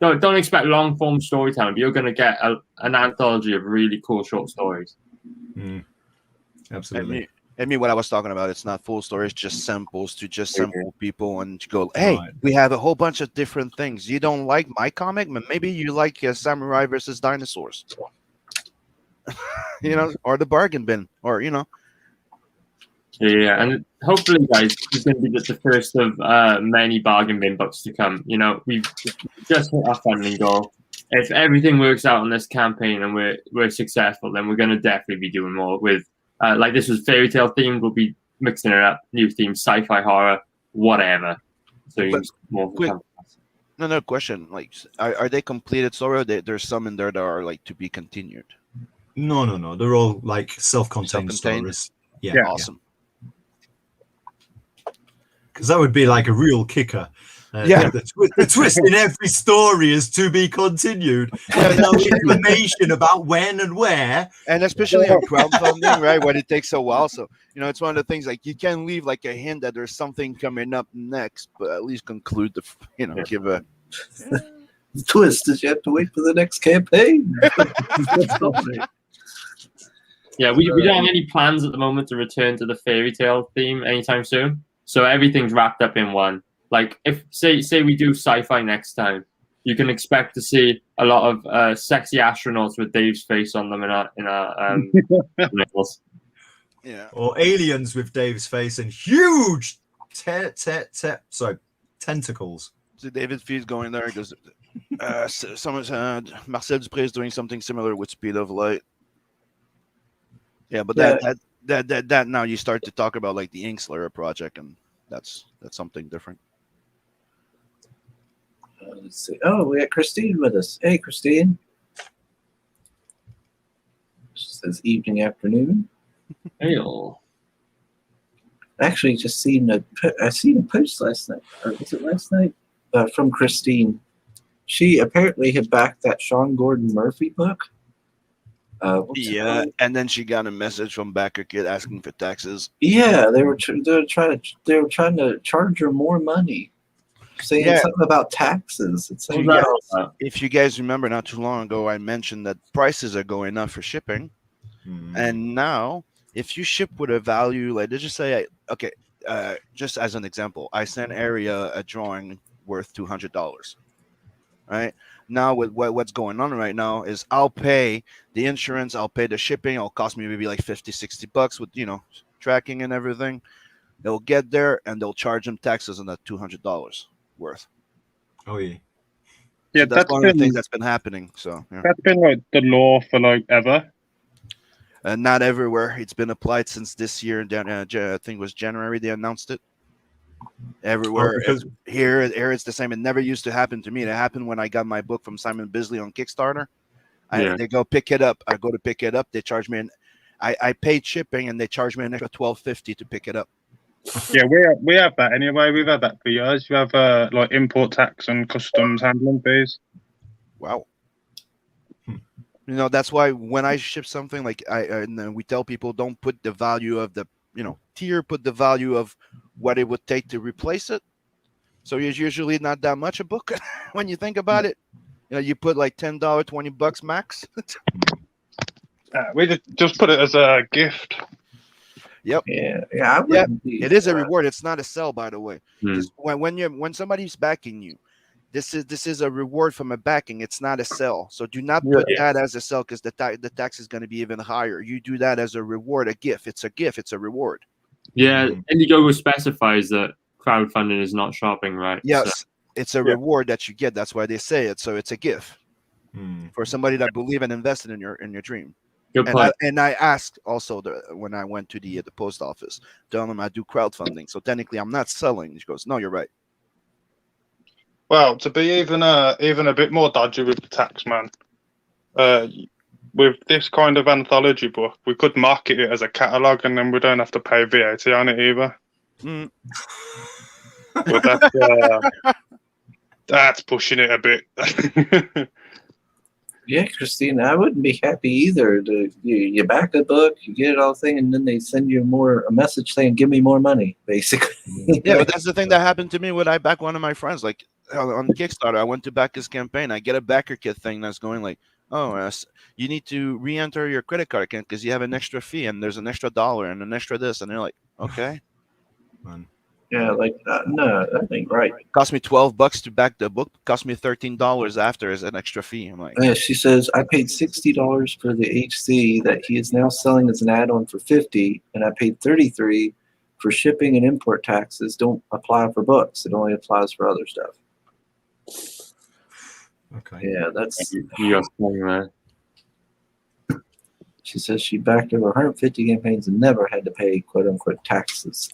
don't expect long form storytelling, but you're going to get an anthology of really cool short stories. Absolutely. I mean, what I was talking about, it's not full stories, just samples to just sample people and go, hey, we have a whole bunch of different things. You don't like my comic, but maybe you like Samurai versus Dinosaurs. Or the bargain bin, or Yeah, and hopefully, guys, this is going to be just the first of many bargain bin books to come. We've just hit our funding goal. If everything works out on this campaign and we're successful, then we're going to definitely be doing more with. Like this was fairy tale themed, we'll be mixing it up, new themes, sci-fi, horror, whatever. So more. No question. Like, are they completed story? Or there's some in there that are like to be continued. No. They're all like self-contained stories. Yeah, awesome. Because that would be like a real kicker. The twist in every story is to be continued. No information about when and where. And especially in crowdfunding, right? When it takes a while. So, it's one of the things like you can leave like a hint that there's something coming up next, but at least conclude give a The twist is you have to wait for the next campaign. Yeah, we don't have any plans at the moment to return to the fairy tale theme anytime soon. So everything's wrapped up in one. Like if say we do sci-fi next time, you can expect to see a lot of sexy astronauts with Dave's face on them in our labels. Yeah. Or aliens with Dave's face and huge tentacles. See David Fee's going there. He goes, someone's Marcel Dupré is doing something similar with Speed of Light. Yeah, but that now you start to talk about like the Ink Slayer project, and that's something different. Let's see. Oh, we got Christine with us. Hey, Christine. She says evening, afternoon. Hail. Actually, just seen a post last night, or was it last night, from Christine. She apparently had backed that Sean Gordon Murphy book. Yeah, and then she got a message from Backer Kid asking for taxes. Yeah, they were trying to charge her more money, saying something about taxes. It's like, if you guys remember, not too long ago, I mentioned that prices are going up for shipping, and now if you ship with a value, like let's just say, just as an example, I sent Area a drawing worth $200. Right now, with what's going on right now is I'll pay the insurance, I'll pay the shipping, it'll cost me maybe like $50-$60 with tracking and everything. They'll get there and they'll charge them taxes on that $200 worth. Oh yeah. Yeah, so that's one of the things that's been happening. So that's been like the law for like ever. Not everywhere. It's been applied since this year. I think it was January they announced it. Everywhere here it's the same. It never used to happen to me. It happened when I got my book from Simon Bisley on Kickstarter. They go pick it up. I go to pick it up. They charge me I paid shipping and they charge me an extra $12.50 to pick it up. Yeah, we have that anyway. We've had that for years. You have like import tax and customs handling fees. Wow. That's why when I ship something, like and we tell people, don't put the value of the tier, put the value of what it would take to replace it. So it's usually not that much a book when you think about it. You put like $10, $20 max. We just put it as a gift. Yep. Yeah. It is a reward. It's not a sell, by the way. When somebody's backing you, this is a reward from a backing. It's not a sell. So do not put that as a sell because the tax is going to be even higher. You do that as a reward, a gift. It's a gift. It's a reward. Yeah, Indiegogo specifies that crowdfunding is not shopping, right? Yes, it's a reward that you get. That's why they say it. So it's a gift for somebody that believe and invested in your dream. Good point. And I asked also when I went to the post office, tell them I do crowdfunding. So technically, I'm not selling. She goes, no, you're right. Well, to be even a bit more dodgy with the tax, man. With this kind of anthology book, we could market it as a catalogue, and then we don't have to pay VAT on it either. But that's pushing it a bit. Yeah, Christine, I wouldn't be happy either. You back a book, you get it all thing, and then they send you a message saying, "Give me more money," basically. Yeah, but that's the thing that happened to me when I backed one of my friends. Like on Kickstarter, I went to back his campaign. I get a backer kit thing that's going like, "Oh, you need to re-enter your credit card account because you have an extra fee, and there's an extra $1 and an extra this," and they're like, "Okay." Yeah, like no, that ain't right. Cost me $12 to back the book. Cost me $13 after as an extra fee. I'm like, yeah. She says I paid $60 for the HC that he is now selling as an add-on for $50, and I paid $33 for shipping and import taxes. Don't apply for books. It only applies for other stuff. Okay. Yeah, that's. You got something there. She says she backed over 150 campaigns and never had to pay "quote unquote" taxes.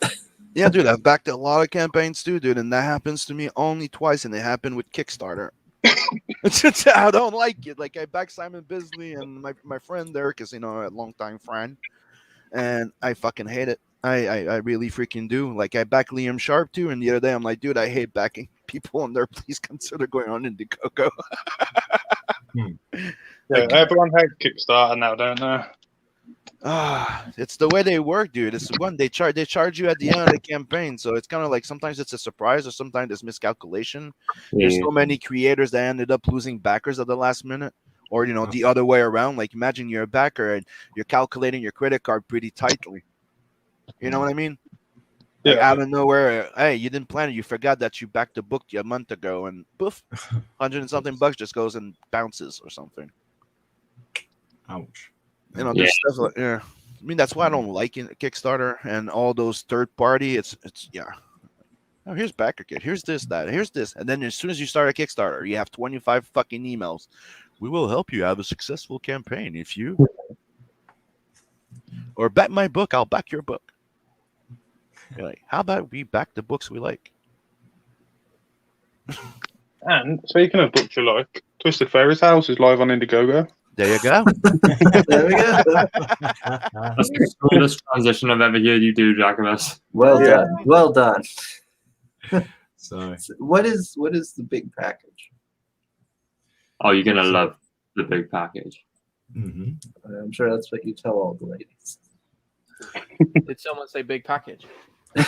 yeah, dude, I've backed a lot of campaigns too, dude, and that happens to me only twice, and it happened with Kickstarter. I don't like it. Like I backed Simon Bisley and my friend there, because a longtime friend, and I fucking hate it. I really freaking do. Like I back Liam Sharp too, and the other day I'm like, dude, I hate backing people on there. Please consider going on Indiegogo. Yeah, everyone hates Kickstarter now, don't they? It's the way they work, dude. It's one they charge you at the end of the campaign, so it's kind of like sometimes it's a surprise or sometimes there's miscalculation. There's so many creators that ended up losing backers at the last minute, or the other way around. Like imagine you're a backer and you're calculating your credit card pretty tightly. You know what I mean? Like out of nowhere, hey, you didn't plan it. You forgot that you backed the book a month ago, and poof, $100 and something just goes and bounces or something. Ouch. There's stuff like, I mean, that's why I don't like Kickstarter and all those third party. It's Oh, here's backer kit. Here's this, that. Here's this. And then as soon as you start a Kickstarter, you have 25 fucking emails. We will help you have a successful campaign if you or back my book. I'll back your book. You're like, how about we back the books we like? And speaking of books you like, Twisted Fairy Tales is live on Indiegogo. There you go. There we go. That's the smoothest transition I've ever heard you do, Jacobus. Well Yeah. done. Well done. So What is the big package? Oh, you're gonna love the big package. mhm. I'm sure that's what you tell all the ladies. Did someone say big package?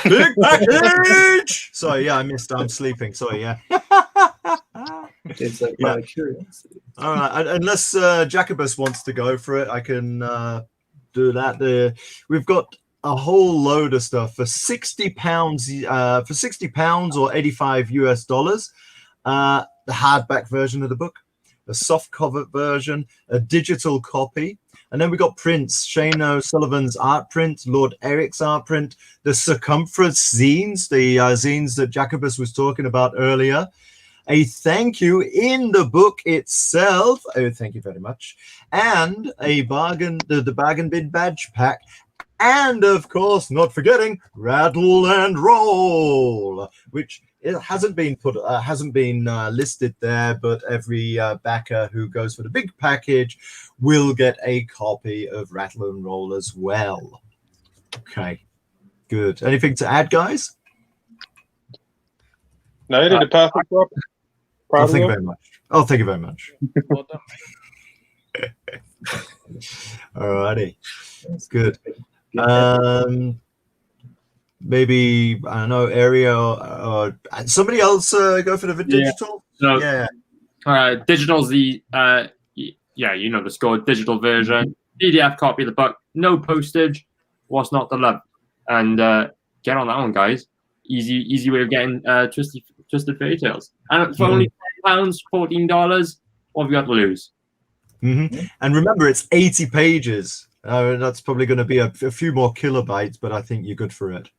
Big package. Sorry, yeah, I missed. I'm sleeping. Sorry, yeah. It's like Yeah. my curiosity. All right, unless Jacobus wants to go for it, I can do that. We've got a whole load of stuff for £60. For £60 or $85 US. The hardback version of the book, a soft cover version, a digital copy, and then we got prints. Shane O'Sullivan's art print, Lord Eric's art print, the circumference zines, the zines that Jacobus was talking about earlier. A thank you in the book itself. Oh, thank you very much. And a bargain, the bargain bin badge pack. And of course, not forgetting Rattle and Roll, which it hasn't been listed there, but every backer who goes for the big package will get a copy of Rattle and Roll as well. Okay, good. Anything to add, guys? No, you did a perfect job. Proud Oh, of thank you you. very much. Oh, thank you very much. Well done. Alrighty, that's good. Get that. Maybe I don't know, area or somebody else go for the digital. So, Yeah. digital's the yeah, you know the score. Digital version, PDF copy of the book, no postage. What's not to love? And get on that one, guys. Easy way of getting Twisted Fairy Tales. And for only £10, $14, what have you got to lose? Mm-hmm. And remember, it's 80 pages. That's probably going to be a few more kilobytes, but I think you're good for it.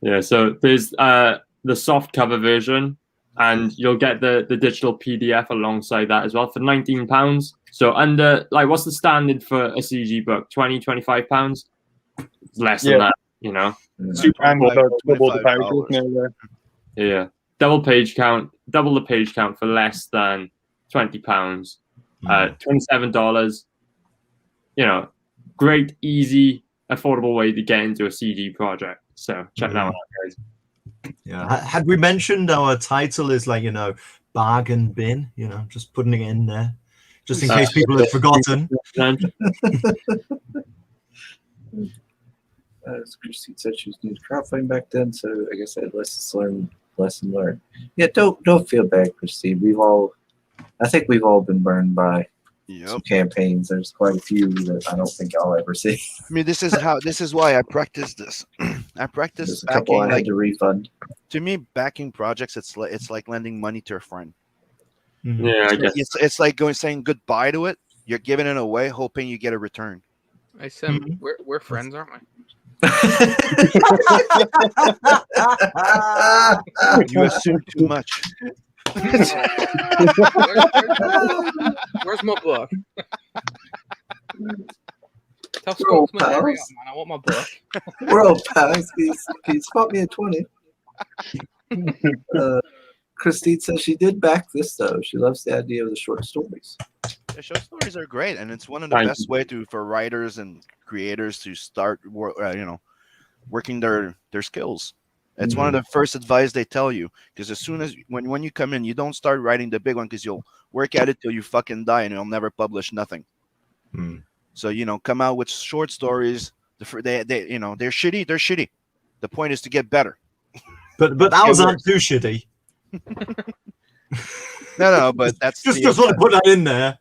Yeah, so there's the soft cover version, and you'll get the digital PDF alongside that as well for £19. So under, like, what's the standard for a CG book? £20-25? It's less than that, you know. Super And important. double the pages nearly. Yeah, double the page count for less than £20. $27. You know, great, easy, affordable way to get into a CG project. So check that one out, guys. Yeah. Had we mentioned our title is like, bargain bin, just putting it in there, just in case people have forgotten. Christine said she was new to crowdfunding back then, so I guess I had lesson learned. Yeah, don't feel bad, Christine. I think we've all been burned by some campaigns. There's quite a few that I don't think I'll ever see. I mean, this is why I practice this. I practice There's a couple backing, I had to refund. To me, backing projects, it's like lending money to a friend. Mm-hmm. Yeah, I guess It's like saying goodbye to it. You're giving it away, hoping you get a return. Hey Sim, we're friends, aren't we? You assume too much. Where's my book? Tell We're all Scotsman, hurry pals. up, man. I want my book. We're all pals. He's spot me at 20. Christine says she did back this though. She loves the idea of the short stories. Yeah, short stories are great, and it's one of the best way for writers and creators to start, working their skills. It's one of the first advice they tell you, because as soon as when you come in, you don't start writing the big one, because you'll work at it till you fucking die, and you'll never publish nothing. So come out with short stories. They're shitty. They're shitty. The point is to get better. But ours aren't too shitty. No, but that's just want to put that in there,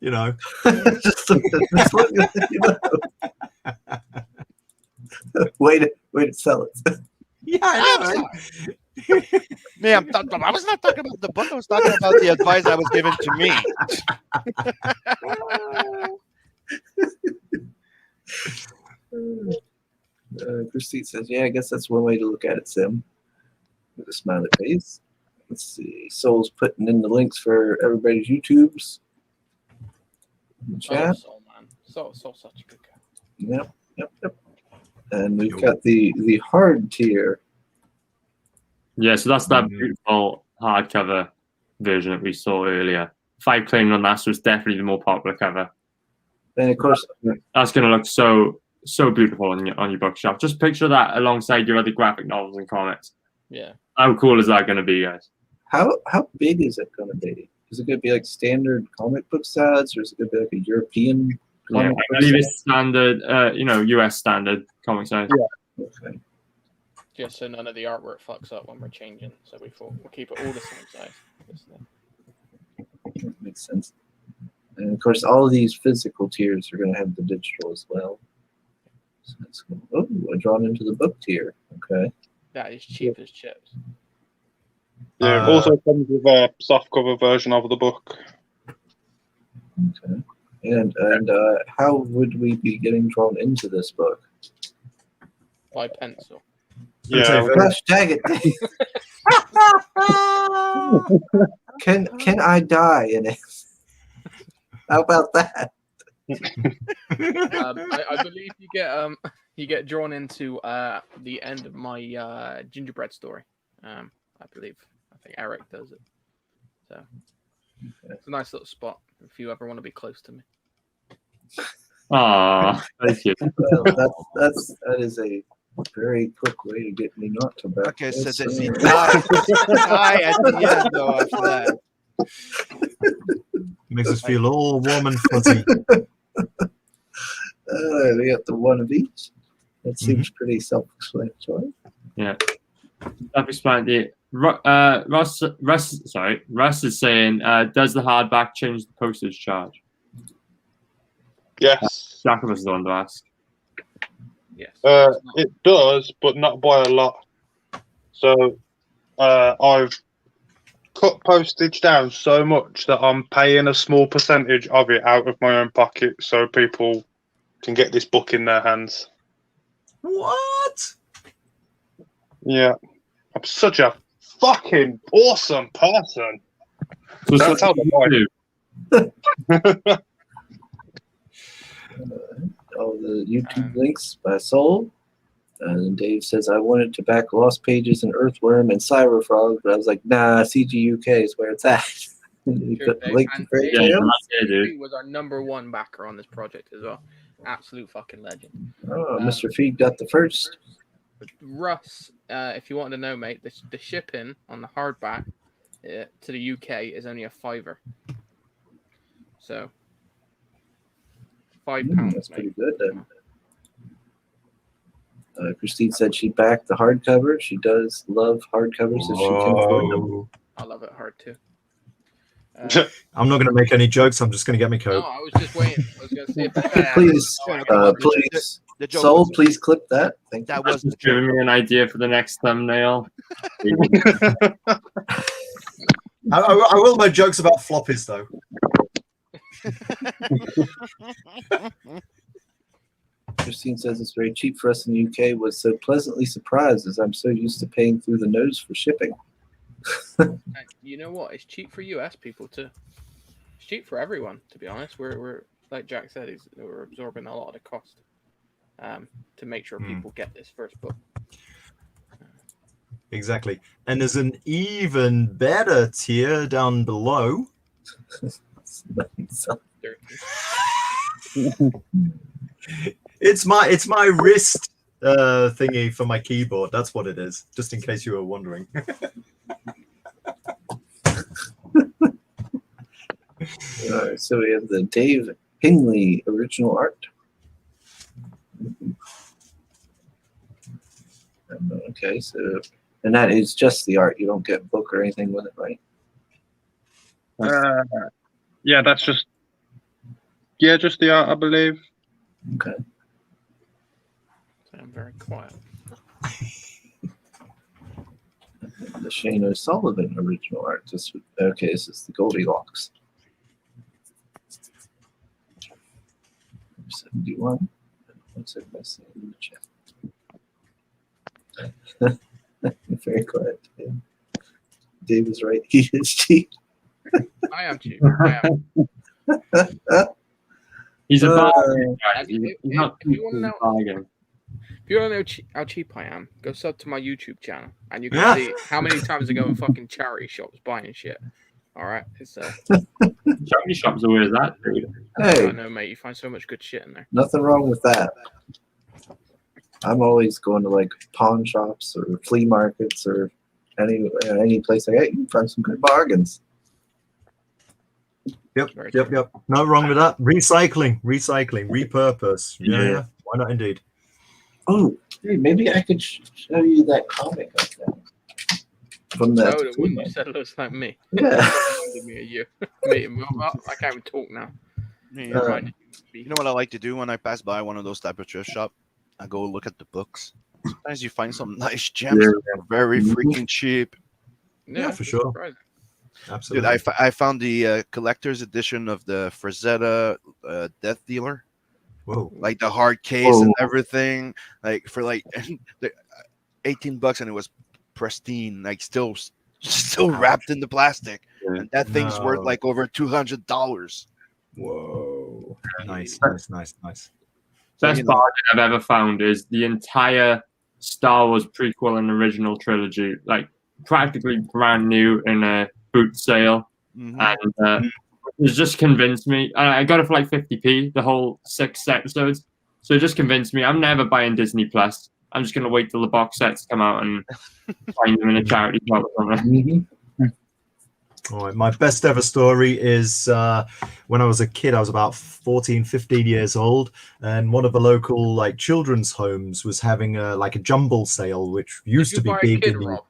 Way to sell it. Yeah, I know. Man, I was not talking about the book. I was talking about the advice that was given to me. Christine says, "Yeah, I guess that's one way to look at it, Sim." With a smiley face. Let's see. Soul's putting in the links for everybody's YouTubes. In the Oh, chat. Soul, man. Soul's such a good guy. Yep. And we've got the hard tier. Yeah, so that's that beautiful hardcover version that we saw earlier. 5 Claiming on that was definitely the more popular cover. And of course, That's going to look so beautiful on your bookshelf. Just picture that alongside your other graphic novels and comics. Yeah. How cool is that going to be, guys? how big is it going to be? Is it going to be like standard comic book size, or is it going to be like a European Yeah, comic I book believe size? it's standard, US standard comic size. Yeah. Okay. Just so none of the artwork fucks up when we're changing. So we thought we'll keep it all the same size. That makes sense. And of course, all of these physical tiers are going to have the digital as well. So that's cool. Oh, we're drawn into the book tier. Okay. That is cheap as chips. Yeah, it also comes with a softcover version of the book. Okay. And how would we be getting drawn into this book? By pencil. Yeah. Gosh dang it! Can I die in it? How about that? I believe you get drawn into the end of my gingerbread story. I believe. I think Eric does it. So it's a nice little spot if you ever want to be close to me. Aw, thank you. That is a very quick way to get me not to back. Okay, so does he die at the end, though, after that? Makes us feel all warm and fuzzy. We got the one of each. That seems pretty self-explanatory. Yeah. Self-explanatory. Russ is saying, does the hardback change the postage charge? Yes. Jacobus is the one to ask. Yes. It does, but not by a lot. So I've cut postage down so much that I'm paying a small percentage of it out of my own pocket so people can get this book in their hands. What? Yeah. I'm such a fucking awesome person. So That's how do. All the YouTube links by Soul. And Dave says, I wanted to back Lost Pages and Earthworm and Cyberfrog, but I was like, nah, CG UK is where it's at. You put the link to Fairy Dave Tales. He was our #1 backer on this project as well. Absolute fucking legend. Oh, Mr. Feed got the first. Russ, if you want to know, mate, the shipping on the hardback to the UK is only a £5. So £5. That's pretty good then. Christine said she backed the hardcover. She does love hardcovers if she can afford them. I love it hard too. I'm not going to make any jokes. I'm just going to get my No, coat. I was just waiting. I was going to see if Please, please, Soul, please clip that. Thank you. That was giving me an idea for the next thumbnail. I will make jokes about floppies, though. Christine says it's very cheap for us in the UK. Was so pleasantly surprised as I'm so used to paying through the nose for shipping. You know what? It's cheap for US people too. It's cheap for everyone, to be honest. We're like Jack said, we're absorbing a lot of the cost to make sure people get this first book. Exactly. And there's an even better tier down below. It's my wrist thingy for my keyboard. That's what it is, just in case you were wondering. All right, so we have the Dave Hingley original art. Okay, so and that is just the art. You don't get book or anything with it, right? Yeah, that's just the art, I believe. Okay. I'm very quiet. The Shane O'Sullivan original art. Okay, this is the Goldilocks. 71. What's it missing in the chat? Very quiet. Yeah. Dave is right. He is cheap. I am cheap. I am. He's a Uh, bargain. Guys. If- He's if- not if you cheap, wanna he's a know- bargain. If you want to know how cheap I am, go sub to my YouTube channel, and you can Yeah. see how many times I go in fucking charity shops buying shit. All right, it's Charity shops are weird as that, dude. I Hey, know, mate. You find so much good shit in there. nothing wrong with that. I'm always going to like pawn shops or flea markets or any place like that. You can find some good bargains. Yep, Very yep, yep. No wrong with that. Recycling, repurpose. Yeah, Yeah. yeah. Why not indeed? Oh, hey, maybe I could show you that comic I found from that. Oh, the one you said looks like me. Yeah. Reminded me of you. Me, well, I can't even talk now. Yeah. Reminded me. You know what I like to do when I pass by one of those type of thrift shop? I go look at the books. Sometimes you find some nice gems. Yeah. They're very freaking cheap. Yeah, for it's sure. surprising. Absolutely. Dude, I found the collector's edition of the Frazetta Death Dealer, Whoa. like the hard case Whoa. and everything, like for like $18, and it was pristine, like still wrapped in the plastic, Yeah. and that thing's worth No. like over $200. Whoa. Nice. Best you know- bargain I've ever found is the entire Star Wars prequel and original trilogy, like practically brand new in a boot sale, Mhm. and it's just convinced me. I got it for like 50p, the whole 6 episodes. So it just convinced me I'm never buying Disney Plus. I'm just gonna wait till the box sets come out and find them in a charity shop or something. All right, my best ever story is when I was a kid. I was about 14, 15 years old, and one of the local like children's homes was having a jumble sale, which used Did to you be buy a big. kid, in the- Rob?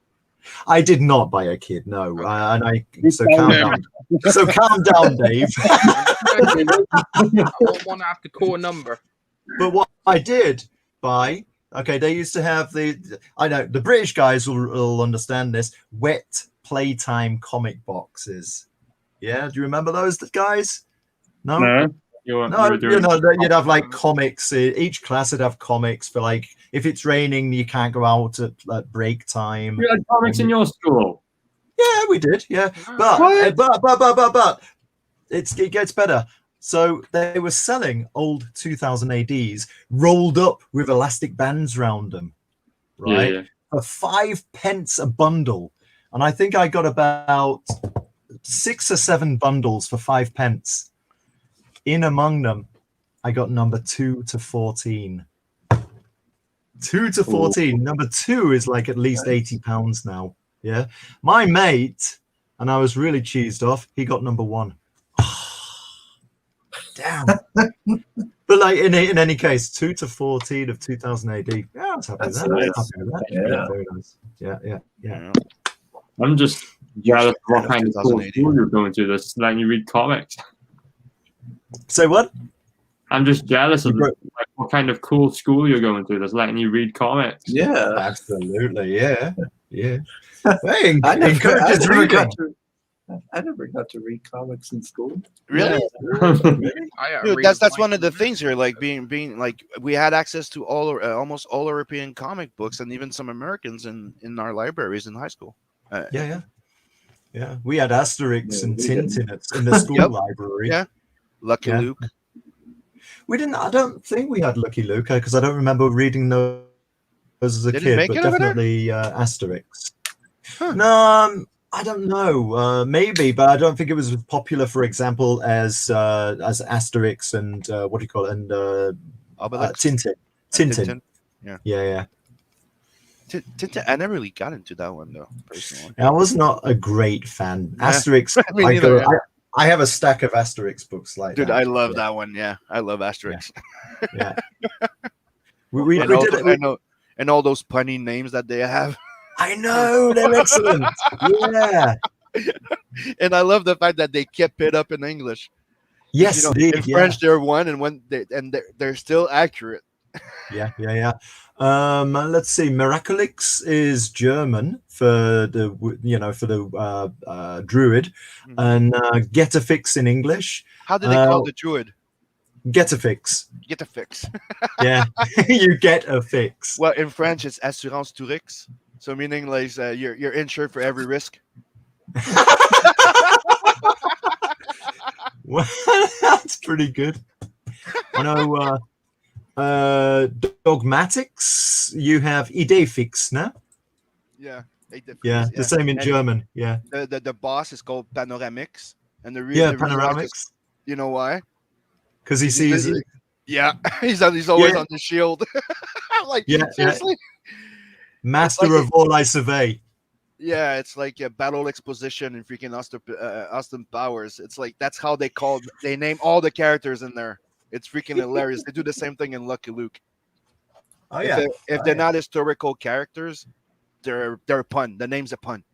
I did not buy a kid, no. Okay. So calm down. So calm down, Dave. I want to have to call a number. But what I did buy, okay, they used to have I know the British guys will understand this, wet playtime comic boxes. Yeah, do you remember those guys? No? No, you were doing You'd have like comics. Each class would have comics for like, if it's raining, you can't go out at break time. You had comics in your school. Yeah, we did. Yeah, What? but it gets better. So they were selling old 2000 ADs rolled up with elastic bands around them, right? Yeah. For 5 pence a bundle, and I think I got about 6 or 7 bundles for 5 pence. In among them, I got number 2 to 14. 2 to 14. Number 2 is like at least £80 now. Yeah, my mate, and I was really cheesed off. He got number 1. Damn. But like in any case, 2 to 14 of 2000 AD. Yeah, I was happy with That's that. nice. Happy with that. Yeah. Very nice. Yeah. Yeah. I'm just jealous of what kind of cool 2080. school you're going to. That's letting you read comics. Say what? I'm just jealous of You broke- like, what kind of cool school you're going to that's letting you read comics. Yeah. Absolutely. Yeah. Hey, I never encourages reading. got to read comics in school. Really? I Dude, read that's mine. one of the things here. Like being like we had access to almost all European comic books and even some Americans in our libraries in high school. Yeah. We had Asterix Yeah, and we did. Tintin in the school Yep. library. Yeah. Lucky Yeah. Luke. We didn't. I don't think we had Lucky Luke because I don't remember reading those as a Did it kid. make But it over there? definitely Asterix. Huh. No, I don't know. Maybe, but I don't think it was as popular, for example, as Asterix and what do you call it? And Obelix. Tintin. Tintin. Yeah. Yeah. Tintin. I never really got into that one though, personally. I was not a great fan. Yeah. Asterix. Me neither, I have a stack of Asterix books like Dude, that. I love that one. Yeah, I love Asterix. Yeah. We and, did all it. I know, and all those punny names that they have. I know they're excellent. Yeah. And I love the fact that they kept it up in English. Yes, You know, indeed, in yeah. French they're one, and they're still accurate. Yeah. Let's see. Miraculix is German for the druid, Mhm. and Getafix in English. How do they call the druid? Get a fix. Get a fix. Yeah, you get a fix. Well, in French, it's assurance tout risque. So meaning like you're insured for every risk. Well, that's pretty good. I know. Dogmatics. You have idée fixe, no? Yeah. Yeah, the same in And German. Yeah. The boss is called Panoramix, and the Yeah, reason why is 'cause- panoramics. you know why? Because he sees it. Yeah, he's always Yeah. on the shield. I'm like, Yeah, seriously. Master like of all I survey. Yeah, it's like a battle exposition in freaking Austin Powers. It's like that's how they name all the characters in there. It's freaking hilarious. They do the same thing in Lucky Luke. Oh yeah. If they're not historical characters, they're a pun. The name's a pun.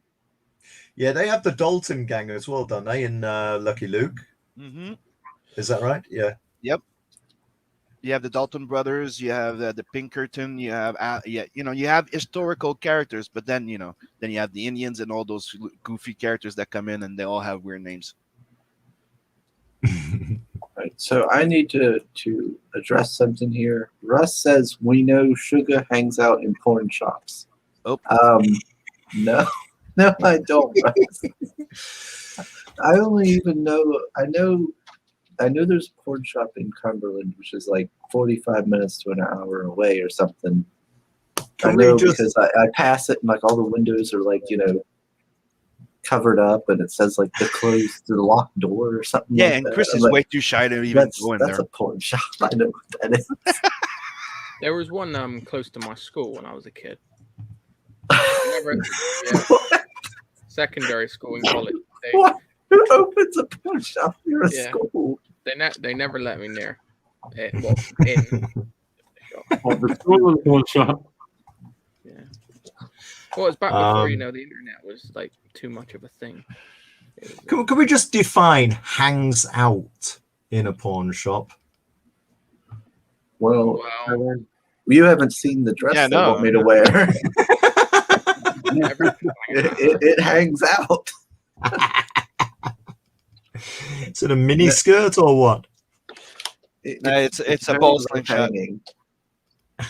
Yeah, they have the Dalton gang as well, don't they? In Lucky Luke. Mm-hmm. Is that right? Yeah. Yep. You have the Dalton brothers. You have the Pinkerton. You have you have historical characters, but then you have the Indians and all those goofy characters that come in, and they all have weird names. Right. So I need to address something here. Russ says we know Sugar hangs out in porn shops. Oh. No, I don't. Russ. I only even know. I know there's a porn shop in Cumberland, which is like 45 minutes to an hour away or something. I know because I pass it and like all the windows are like, covered up and it says like the locked door or something. Yeah, like and that. Chris I'm is like, way too shy to even go in there. That's a porn shop. I know what that is. There was one close to my school when I was a kid. Secondary school and college. What? Who opens a porn shop near a school? They never let me near it. Well, in the shop. The school and porn shop. Yeah. Well, it's back before the internet was like too much of a thing. Can we just define hangs out in a pawn shop? Well, you haven't seen the dress they want me to wear. it hangs out. Is it a mini skirt or what? It's a ball slingshot.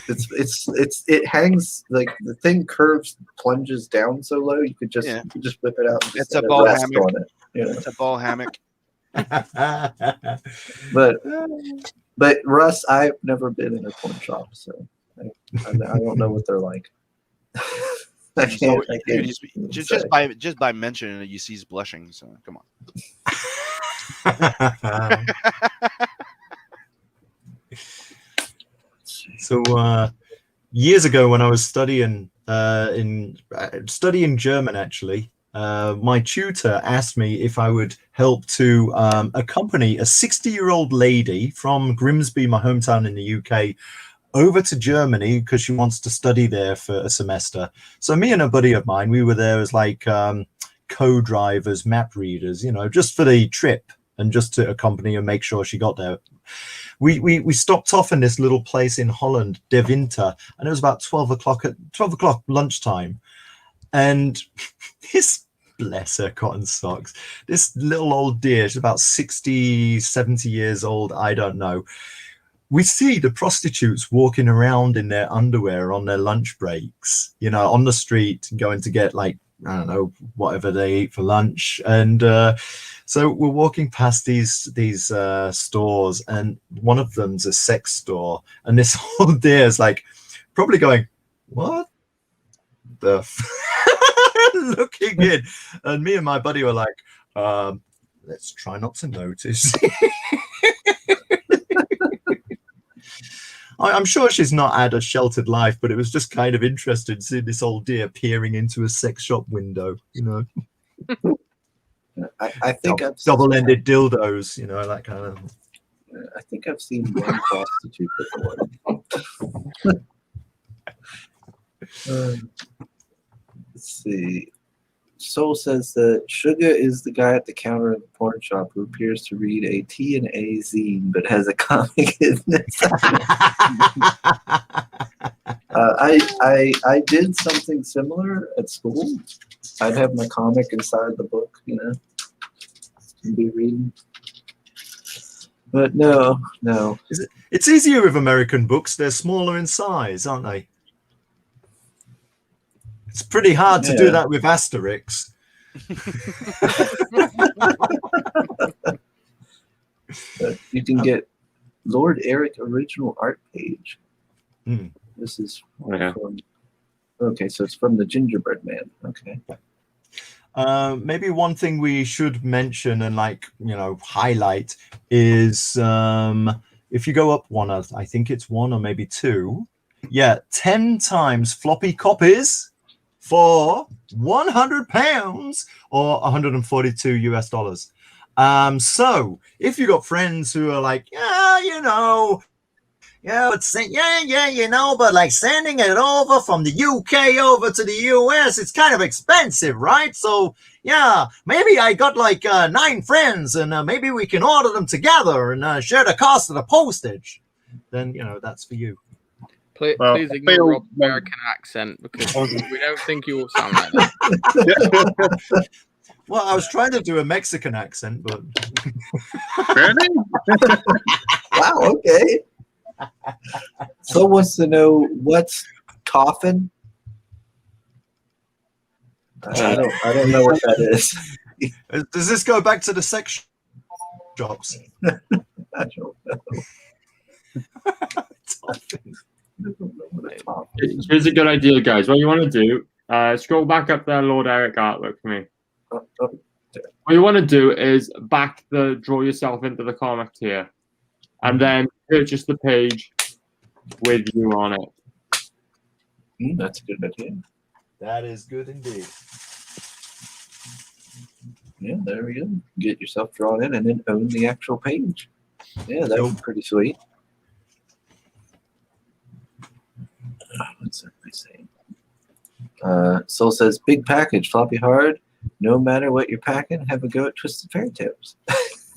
It hangs like the thing plunges down so low you could just whip it out. And it's a ball hammock. On it, It's a ball hammock. But Russ, I've never been in a porn shop, so I don't know what they're like. I can't just by mentioning it, you see he's blushing. So come on. So years ago, when I was studying German, actually, my tutor asked me if I would help to accompany a 60-year-old lady from Grimsby, my hometown in the UK, over to Germany because she wants to study there for a semester. So me and a buddy of mine, we were there as like co-drivers, map readers, just for the trip and just to accompany and make sure she got there. We stopped off in this little place in Holland, De Winter, and it was about 12 o'clock lunchtime. And this, bless her cotton socks, this little old dear, she's about 60, 70 years old, I don't know. We see the prostitutes walking around in their underwear on their lunch breaks, on the street, going to get like, I don't know, whatever they eat for lunch. And so we're walking past these stores, and one of them's a sex store. And this old dear is like probably going, what the looking in. And me and my buddy were like, let's try not to notice. I'm sure she's not had a sheltered life, but it was just kind of interesting seeing this old dear peering into a sex shop window, I think double-ended dildos, that kind of. I think I've seen one prostitute before. Let's see. Soul says that Sugar is the guy at the counter at the porn shop who appears to read a T&A zine but has a comic in it. I did something similar at school. I'd have my comic inside the book, and be reading. But no. It's easier with American books. They're smaller in size, aren't they? It's pretty hard to do Yeah. that with Asterix. But you can get Lord Eric original art page. Hmm. This is Yeah. from. Okay, so it's from the Gingerbread Man. Okay. Maybe one thing we should mention and highlight is if you go up one, I think it's one or maybe two. Yeah, 10 times floppy copies for £100 or 142 US dollars. So if you got friends who are like, but like sending it over from the UK over to the US, it's kind of expensive, right? So yeah, maybe I got like 9 friends, and maybe we can order them together and share the cost of the postage. Then that's for you. Please Well, ignore Phil- Rob's American accent because we don't think you will sound like that. Well, I was trying to do a Mexican accent, but Really? Wow. Okay. Someone wants to know what's coffin. I don't know what that is. does this go back to the sex shops? I don't know. Here's a good idea, guys. What you want to do, scroll back up there, Lord Eric artwork for me. What you want to do is back the draw yourself into the comic tier, and then purchase the page with you on it. That's a good idea. That is good indeed. Yeah, there we go. Get yourself drawn in and then own the actual page. Yeah, that was pretty sweet. What's that saying? Soul says, big package, floppy hard. No matter what you're packing, have a go at Twisted Fairy Tales.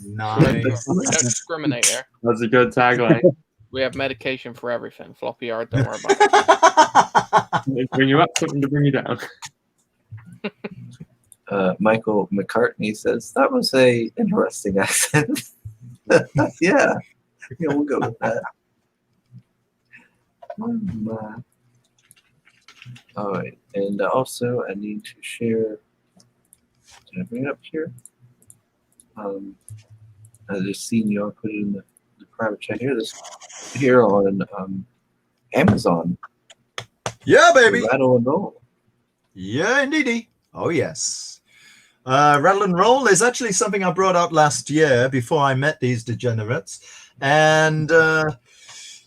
Nice. We don't discriminate here. That's a good tagline. We have medication for everything. Floppy hard, don't worry about it. Bring you up, something to bring you down. Michael McCartney says, that was a interesting accent. Yeah, we'll go with that. All right, and also I need to share. Did I bring it up here? I just seen y'all put it in the private chat here. This here on Amazon. Yeah, baby. Rattle and roll. Yeah, indeedy. Oh yes. Rattle and roll is actually something I brought out last year before I met these degenerates, and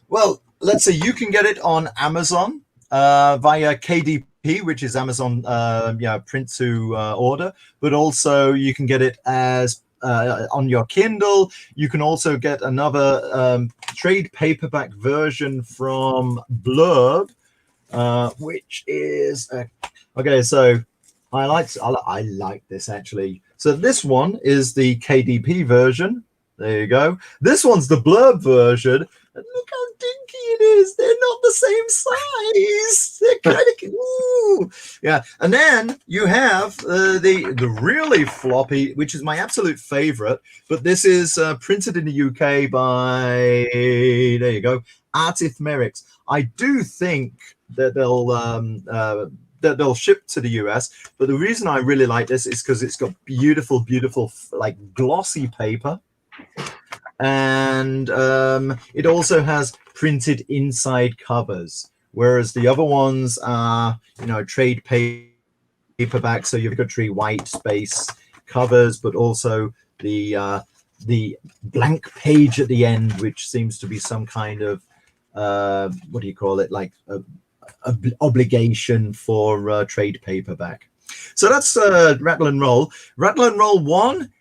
well, let's say you can get it on Amazon via KDP, which is Amazon print to order, but also you can get it as on your Kindle. You can also get another trade paperback version from Blurb, which is okay. So I like this actually. So this one is the KDP version. There you go. This one's the Blurb version. And look how dinky it is. They're not the same size. They're kind of ooh. Yeah. And then you have the really floppy, which is my absolute favorite. But this is printed in the UK by there you go, Artith Merrick's. I do think that they'll ship to the US, but the reason I really like this is because it's got beautiful like glossy paper. And it also has printed inside covers, whereas the other ones are, trade paperback. So you've got tree white space covers, but also the blank page at the end, which seems to be some kind of what do you call it, like a obligation for trade paperback. So that's Rattle and Roll. Rattle and Roll 1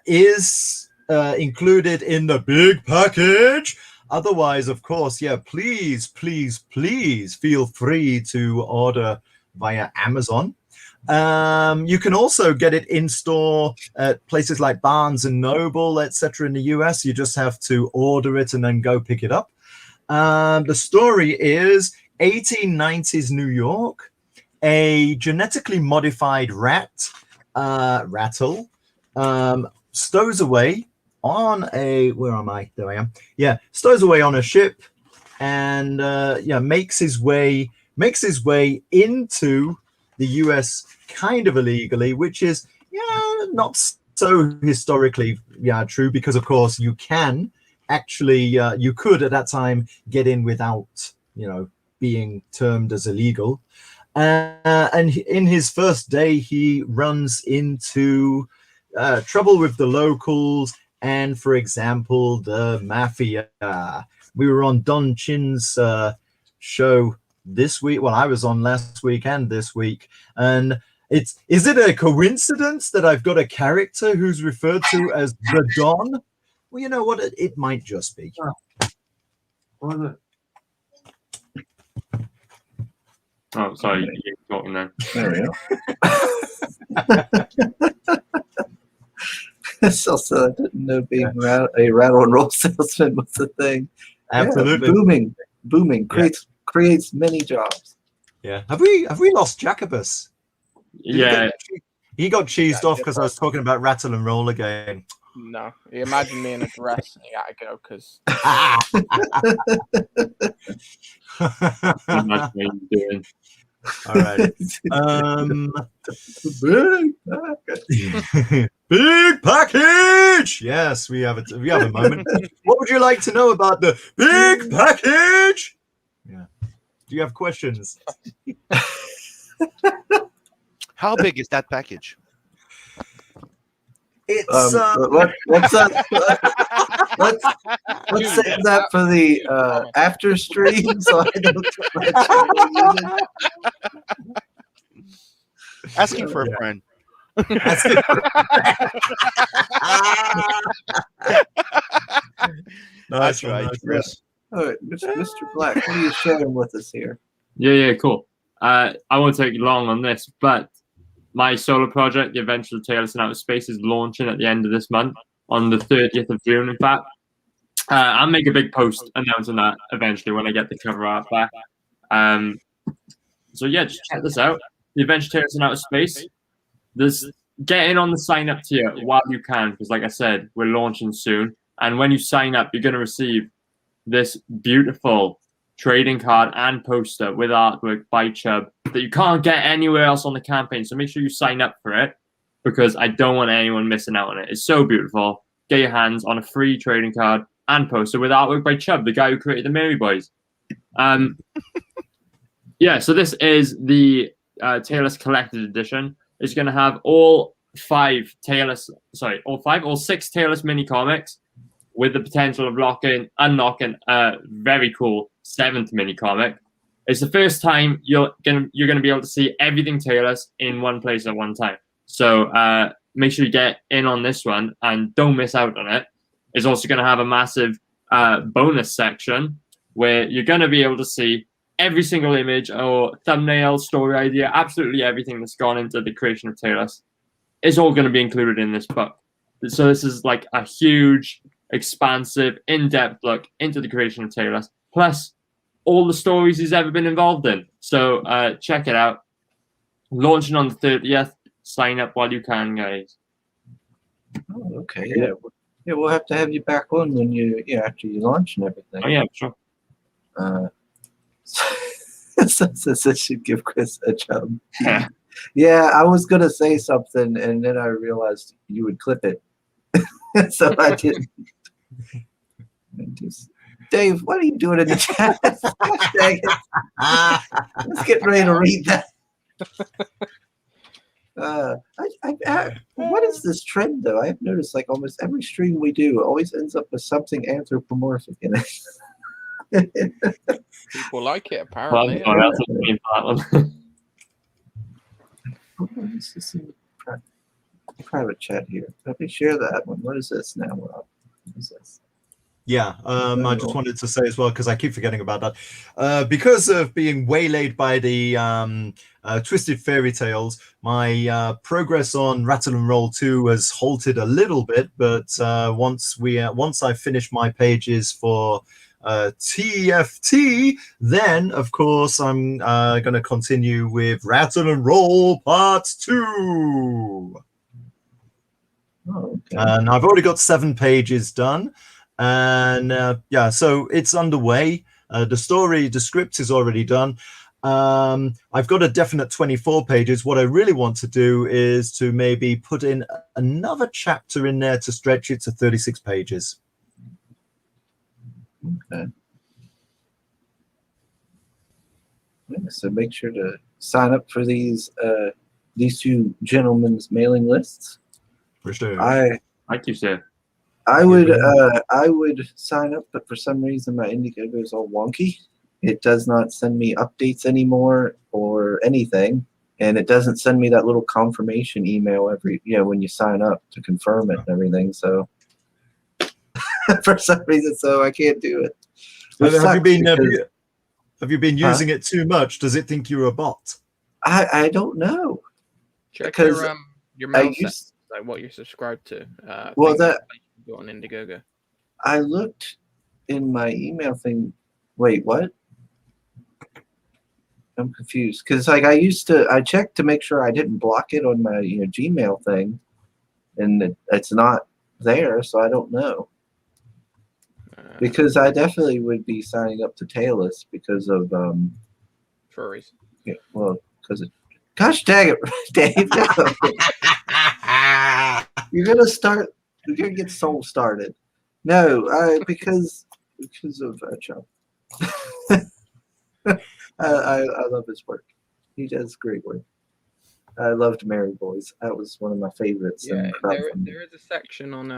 is included in the big package. Otherwise, of course, yeah, please feel free to order via Amazon. You can also get it in store at places like Barnes and Noble, etc. in the US. You just have to order it and then go pick it up. The story is 1890s New York. A genetically modified rattle stows away on a, where am I? There I am. Yeah, stows away on a ship, and makes his way into the US kind of illegally, which is not so historically true, because of course you can actually you could at that time get in without being termed as illegal. And in his first day, he runs into trouble with the locals and, for example, the mafia. We were on Don Chin's show this week. Well, I was on last week and this week. And is it a coincidence that I've got a character who's referred to as the Don? Well, you know what? It might just be. What was it? Oh, sorry, you're talking then. There we go. So I didn't know being a rattle and roll salesman was a thing. Absolutely. Yeah, booming creates many jobs. Yeah. Have we lost Jacobus? Yeah. He got cheesed off because I was talking about rattle and roll again. No, you imagine me in a dress and you gotta go because. All right. Big package. Yes, we have a moment. What would you like to know about the big package? Yeah. Do you have questions? How big is that package? It's let's save that for the after stream. So I don't. Asking for a friend. That's right, Chris. All right, Mr. Black, what are you sharing with us here? Yeah, cool. I won't take long on this, but my solo project, The Adventure of Taylor in Outer Space, is launching at the end of this month, on the 30th of June, in fact. I'll make a big post announcing that eventually when I get the cover art back. So yeah, just check this out. The Adventure of Taylor in Outer Space. Get in on the sign up tier while you can, because like I said, we're launching soon. And when you sign up, you're going to receive this beautiful trading card and poster with artwork by Chubb that you can't get anywhere else on the campaign. So make sure you sign up for it, because I don't want anyone missing out on it. It's so beautiful. Get your hands on a free trading card and poster with artwork by Chubb, the guy who created the Mary Boys. Yeah, so this is the Taylor's Collected Edition. It's going to have all six Taylor's mini comics, with the potential of unlocking a very cool 7th mini comic. It's the first time you're gonna be able to see everything Taylor's in one place at one time. So make sure you get in on this one and don't miss out on it. It's also going to have a massive bonus section where you're going to be able to see every single image or thumbnail, story idea, absolutely everything that's gone into the creation of Taylor's is all going to be included in this book. So this is like a huge, expansive, in-depth look into the creation of Taylor's, plus all the stories he's ever been involved in. So check it out. Launching on the 30th. Sign up while you can, guys. Oh, okay. Yeah, we'll have to have you back on when after you launch and everything. Oh yeah, sure. So should give Chris a Chubb. Yeah, I was gonna say something, and then I realized you would clip it, so I didn't. Dave, what are you doing in the chat? Dang it. Let's get ready to read that. What is this trend, though? I've noticed like almost every stream we do always ends up with something anthropomorphic in it. People like it, apparently. This is private chat here. Let me share that one. What is this now, Rob? What is this? Yeah, I just wanted to say as well, because I keep forgetting about that. Because of being waylaid by the Twisted Fairy Tales, my progress on Rattle and Roll 2 has halted a little bit. But once I finish my pages for TFT, then of course I'm going to continue with Rattle and Roll Part 2. Oh, okay. And I've already got 7 pages done. And yeah, so it's underway. The script is already done. I've got a definite 24 pages. What I really want to do is to maybe put in another chapter in there to stretch it to 36 pages. Okay. Yeah, so make sure to sign up for these two gentlemen's mailing lists. For sure. Like you said. I would sign up, but for some reason my Indiegogo is all wonky. It does not send me updates anymore or anything, and it doesn't send me that little confirmation email when you sign up to confirm it and everything. So for some reason, so I can't do it. Have you been using it too much? Does it think you're a bot? I don't know. Check Because your mail used- settings, like what you're subscribed to. Well, things that- you go on Indiegogo. I looked in my email thing. Wait, what? I'm confused because I checked to make sure I didn't block it on my Gmail thing, and it's not there, so I don't know. Because I definitely would be signing up to Tailless because of furries. Yeah, well, because gosh dang it, Dave! You're gonna get soul started. No, because of Chump. I love his work. He does great work. I loved Mary Boys. That was one of my favorites. Yeah, in there crowdfunding. is a section on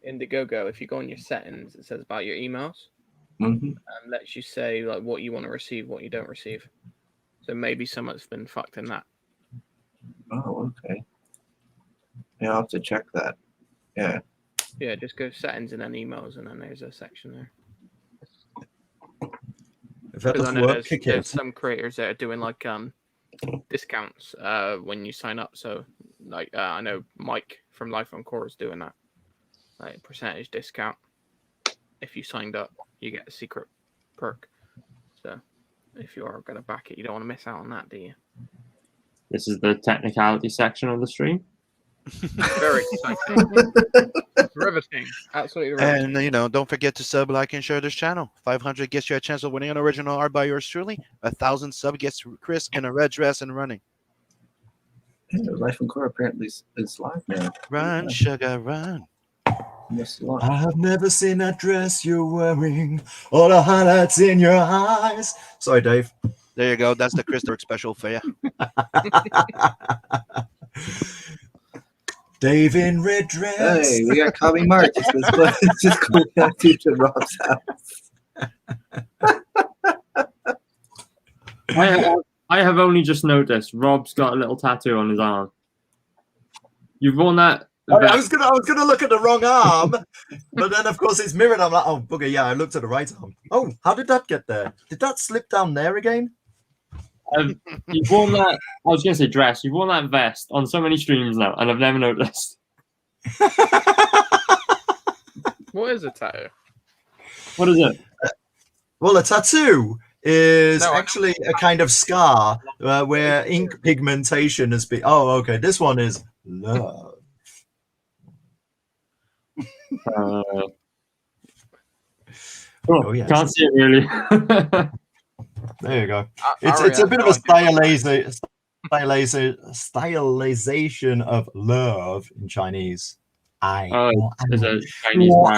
Indiegogo. If you go on your settings, it says about your emails Mhm. and lets you say like what you want to receive, what you don't receive. So maybe someone's been fucked in that. Oh, okay. Yeah, I'll have to check that. Yeah. Yeah, just go settings and then emails, and then there's a section there. If that Because I doesn't know work, kick there's it. some creators that are doing like discounts when you sign up. So like I know Mike from Life on Core is doing that, like percentage discount. If you signed up, you get a secret perk. So if you are going to back it, you don't want to miss out on that, do you? This is the technicality section of the stream. Very exciting. Riveting. Absolutely riveting. And don't forget to sub, like, and share this channel. 500 gets you a chance of winning an original art by yours truly. 1,000 sub gets Chris in a red dress and running. Yeah, Life and Core apparently is live now. Run, sugar, run. Yes, a lot. I have never seen that dress you're wearing, all the highlights in your eyes. Sorry, Dave. There you go. That's the Chris Dirk special for you. Dave in red dress. Hey, we got Cobby March. It's just cool down to Rob's house. I have only just noticed Rob's got a little tattoo on his arm. You've worn that. I was gonna look at the wrong arm, but then of course it's mirrored. I'm like, oh bugger, yeah, I looked at the right arm. Oh, how did that get there? Did that slip down there again? You've worn that. I was going to say dress. You've worn that vest on so many streams now, and I've never noticed. What is a tattoo? What is it? Well, a tattoo is No, I know. actually a kind of scar where ink pigmentation has been. Oh, okay. This one is love. Oh, yeah. can't see it really. There you go. I It's already a bit of a have no idea. stylization of love in Chinese. There's a Chinese word.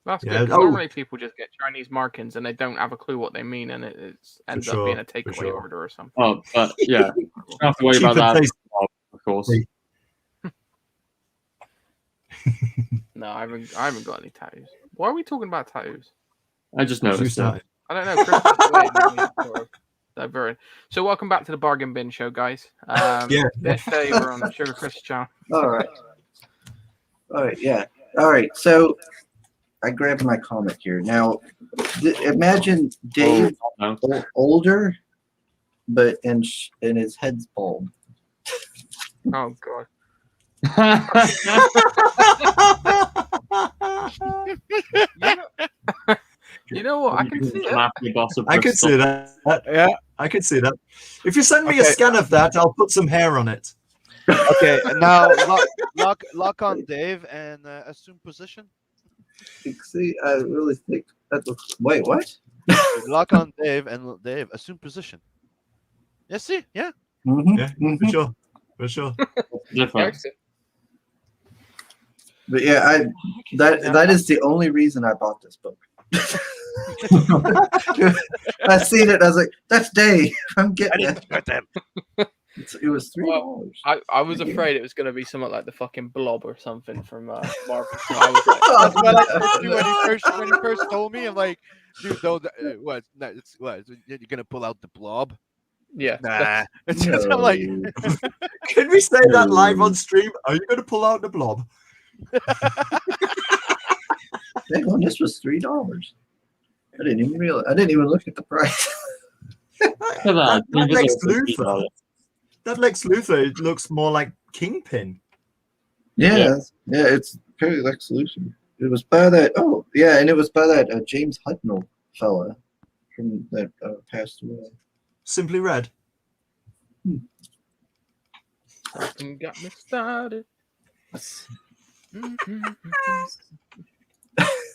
That's Yeah, good. 'Cause oh. normally people just get Chinese markings and they don't have a clue what they mean, and it ends up being a takeaway sure. order or something. Oh, but yeah, you don't have to worry Cheap about and that, tasty. of course. No, I haven't got any tattoos. Why are we talking about tattoos? I just You noticed it. started. I don't know. Chris is away, and we sort of diverted. So welcome back to the Bargain Bin Show, guys. Yeah. This day we're on Sugar Chris channel. All right. Yeah. All right. So I grabbed my comic here. Now, imagine Dave No. older, but and his head's bald. Oh god. You know what? I can see it. I could see that. Yeah, I could see that. If you send me a Okay. scan of that, I'll put some hair on it. Okay, now lock on Dave and assume position. See, I really think that looks. Wait, what? Lock on Dave and Dave assume position. Yeah, see, yeah. Mm-hmm, Yeah, for sure, for sure. Different. But yeah, that is the only reason I bought this book. I seen it. I was like, "That's Dave. I'm getting it." It was $3. I was afraid it was going to be something like the fucking Blob or something from Marvel. So I was like, That's what I told you when you first told me. I'm like, dude, don't. What? No, it's what? You're gonna pull out the blob? yeah, Nah. It's just, I'm like, Can we say that live on stream? Are you going to pull out the blob? Hang on, this was $3. I didn't even realize. I didn't even look at the price. That Lex Luthor. That Lex Luthor, it looks more like Kingpin. Yeah, it's apparently Lex Luthor. It was by that. Oh, yeah, and it was by that James Hudnall fella from that passed away. Simply Red. Something got me started.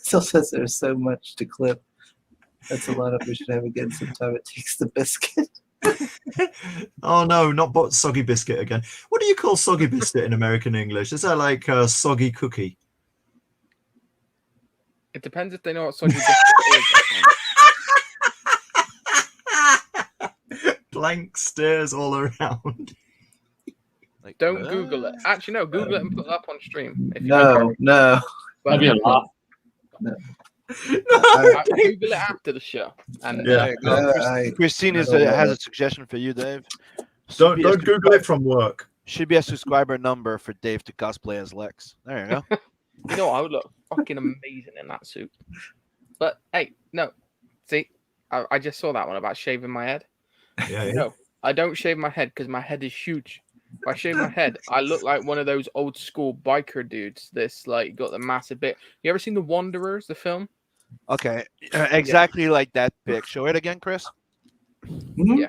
Still says there's so much to clip. That's a lot of we should have again sometime. It takes the biscuit. Oh no, not soggy biscuit again. What do you call soggy biscuit in American English? Is that like a soggy cookie? It depends if they know what soggy biscuit is. Blank stares all around. like, Don't Google it. Actually, no. Google it and put it up on stream. If you No. That'd be a laugh. Google it after the show. And Yeah. Christine I has don't know. a suggestion for you, Dave. Don't Google it from work. Should be a subscriber number for Dave to cosplay as Lex. There you go. you know, I would look fucking amazing in that suit. But hey, no. See, I just saw that one about shaving my head. Yeah. No, I don't shave my head because my head is huge. If I shave my head, I look like one of those old school biker dudes. This like got the massive bit. You ever seen The Wanderers, the film? Okay, exactly like that pic. Show it again, Chris. Yeah.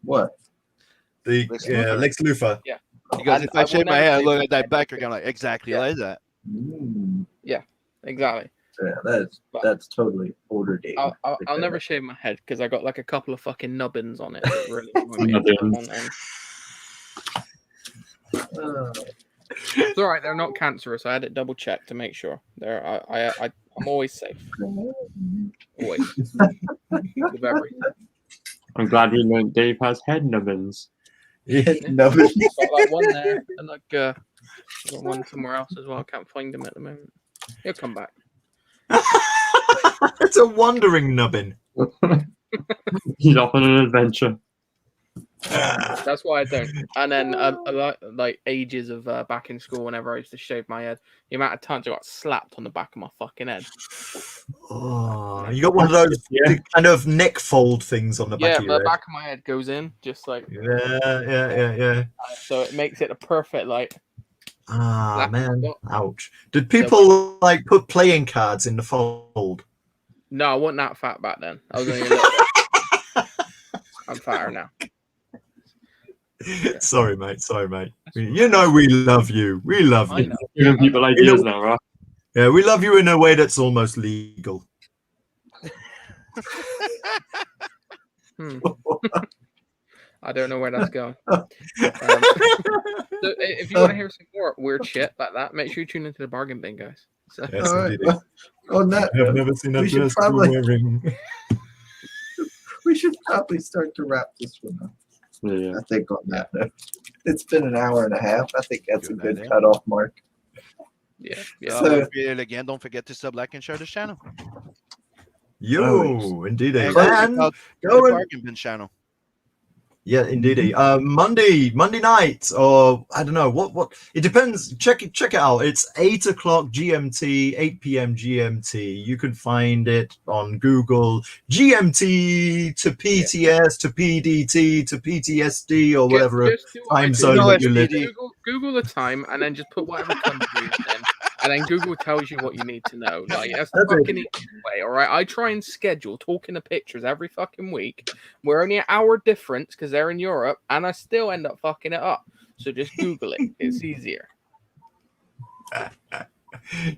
What? The Lex Luthor. Yeah. Because And if I will shave my never head, I shave look my at that head biker, because- I'm like exactly Yeah. like that. Yeah, exactly. Yeah, that's totally older Dave. I'll never shave my head because I got like a couple of fucking nubbins on it. That really annoy me. It's all right. They're not cancerous. I had it double checked to make sure. I'm always safe. Always. With everything. I'm glad we learned Dave has head nubbins. Nubbins. Got like one there and like got one somewhere else as well. I can't find him at the moment. He'll come back. It's a wandering nubbin. He's off on an adventure. That's why I don't. And then like ages of back in school, whenever I used to shave my head, the amount of times I got slapped on the back of my fucking head. Oh, you got one of those kind of neck fold things on the back Yeah, of the your head. back of my head goes in just like. Yeah. So it makes it a perfect like. Ah, slap man. spot. Ouch. Did people like put playing cards in the fold? No, I wasn't that fat back then. I was only a little bit. I'm fatter now. Yeah. Sorry, mate. You know we love you. We love I you. know. Giving people ideas now, right? Yeah, we love you in a way that's almost legal. I don't know where that's going. So if you want to hear some more weird shit like that, make sure you tune into the bargain bin, guys. So, Yes, All right. indeed. Well, on that I've note, never seen a we should dress probably- wearing. we should probably start to wrap this one up. Yeah. I think on that note. It's been an hour and a half. I think that's a Good good idea. cutoff mark. yeah. So- Again, don't forget to sub, like, and share this channel. Yo, indeed. And And check out the going- bargain bin channel. yeah, indeed. Monday night, or I don't know what. It depends. Check it out. It's 8:00 GMT, 8 p.m. GMT. You can find it on Google. GMT to PTS to PDT to PTSD or whatever Just do what I time do. zone that you live. Google the time and then just put whatever country it's in, and then Google tells you what you need to know. Like that's the That's it. fucking easy way, all right? I try and schedule talking to pictures every fucking week. We're only an hour difference because they're in Europe, and I still end up fucking it up. So just Google it. It's easier.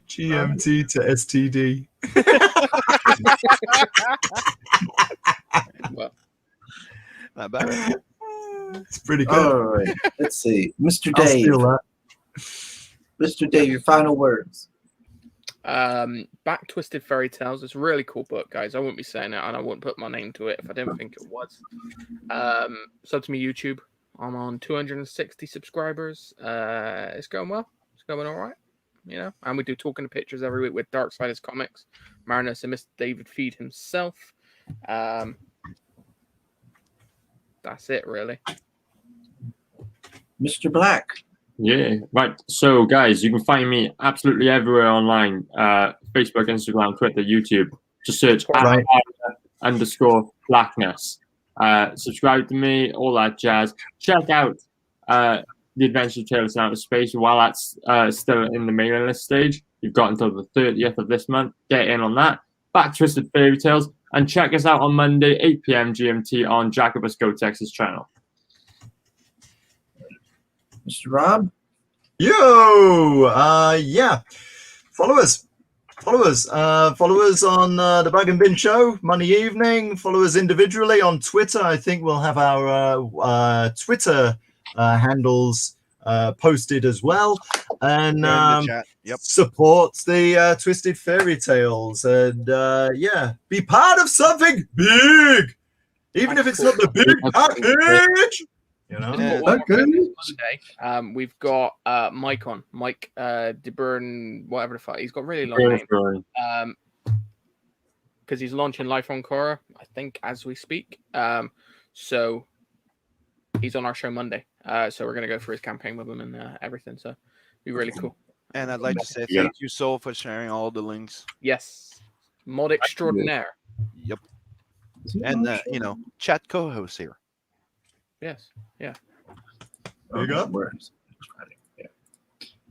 GMT to STD. Well, Not bad. It's pretty good. All right. Let's see. Mr. I'll Dave. steal that. Mr. Dave, your final words. Back Twisted Fairy Tales. It's a really cool book, guys. I wouldn't be saying it, and I wouldn't put my name to it if I didn't think it was. Sub to me YouTube. I'm on 260 subscribers. It's going well. It's going all right. You know, and we do Talking to Pictures every week with Darksiders Comics, Marinus and Mr. David Feed himself. That's it, really. Mr. Black. Yeah, right. So, guys, you can find me absolutely everywhere online: Facebook, Instagram, Twitter, YouTube. Just search Right. @_blackness. Subscribe to me, all that jazz. Check out the Adventure Tales in Outer Space while that's still in the mailing list stage. You've got until the 30th of this month. Get in on that. Back Twisted Fairy Tales, and check us out on Monday, 8 p.m. GMT on Jacobus Go Texas channel. Mr. Rob. Yo, yeah. Follow us. Follow us on the Bag and Bin Show Monday evening. Follow us individually on Twitter. I think we'll have our Twitter handles posted as well. And They're in the chat. Yep. support the Twisted Fairy Tales. And yeah, be part of something big, even if it's not the big package. You know, Yeah. Monday, we've got Mike DeBurn, whatever the fuck. He's got a really long name. Because he's launching Life on Korra, I think, as we speak. So he's on our show Monday. So we're gonna go through his campaign with him and everything. So it'll be really cool. And I'd like to say thank you, Sol, for sharing all the links. Yes, mod extraordinaire. Yep. And you know, chat co-host here. Yes. Yeah. There you go. Yeah.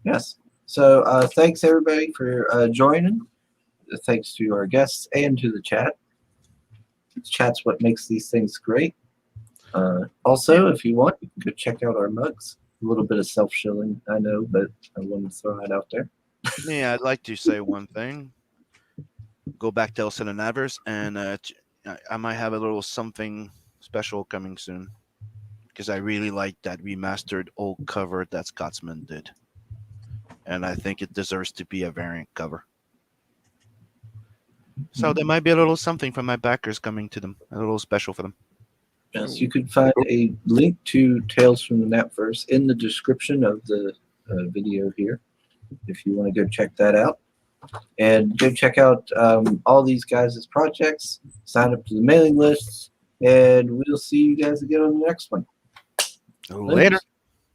Yes. So thanks everybody for joining. Thanks to our guests and to the chat. Chat's what makes these things great. Also, if you want, you can go check out our mugs. A little bit of self-shilling, I know, but I want to throw it out there. Yeah, I'd like to say one thing. Go back to Elson and Avers, and I might have a little something special coming soon. Because I really like that remastered old cover that Scotsman did. And I think it deserves to be a variant cover. So there might be a little something from my backers coming to them. A little special for them. Yes, you can find a link to Tales from the Napverse in the description of the video here, if you want to go check that out. And go check out all these guys' projects, sign up to the mailing lists, and we'll see you guys again on the next one. Later.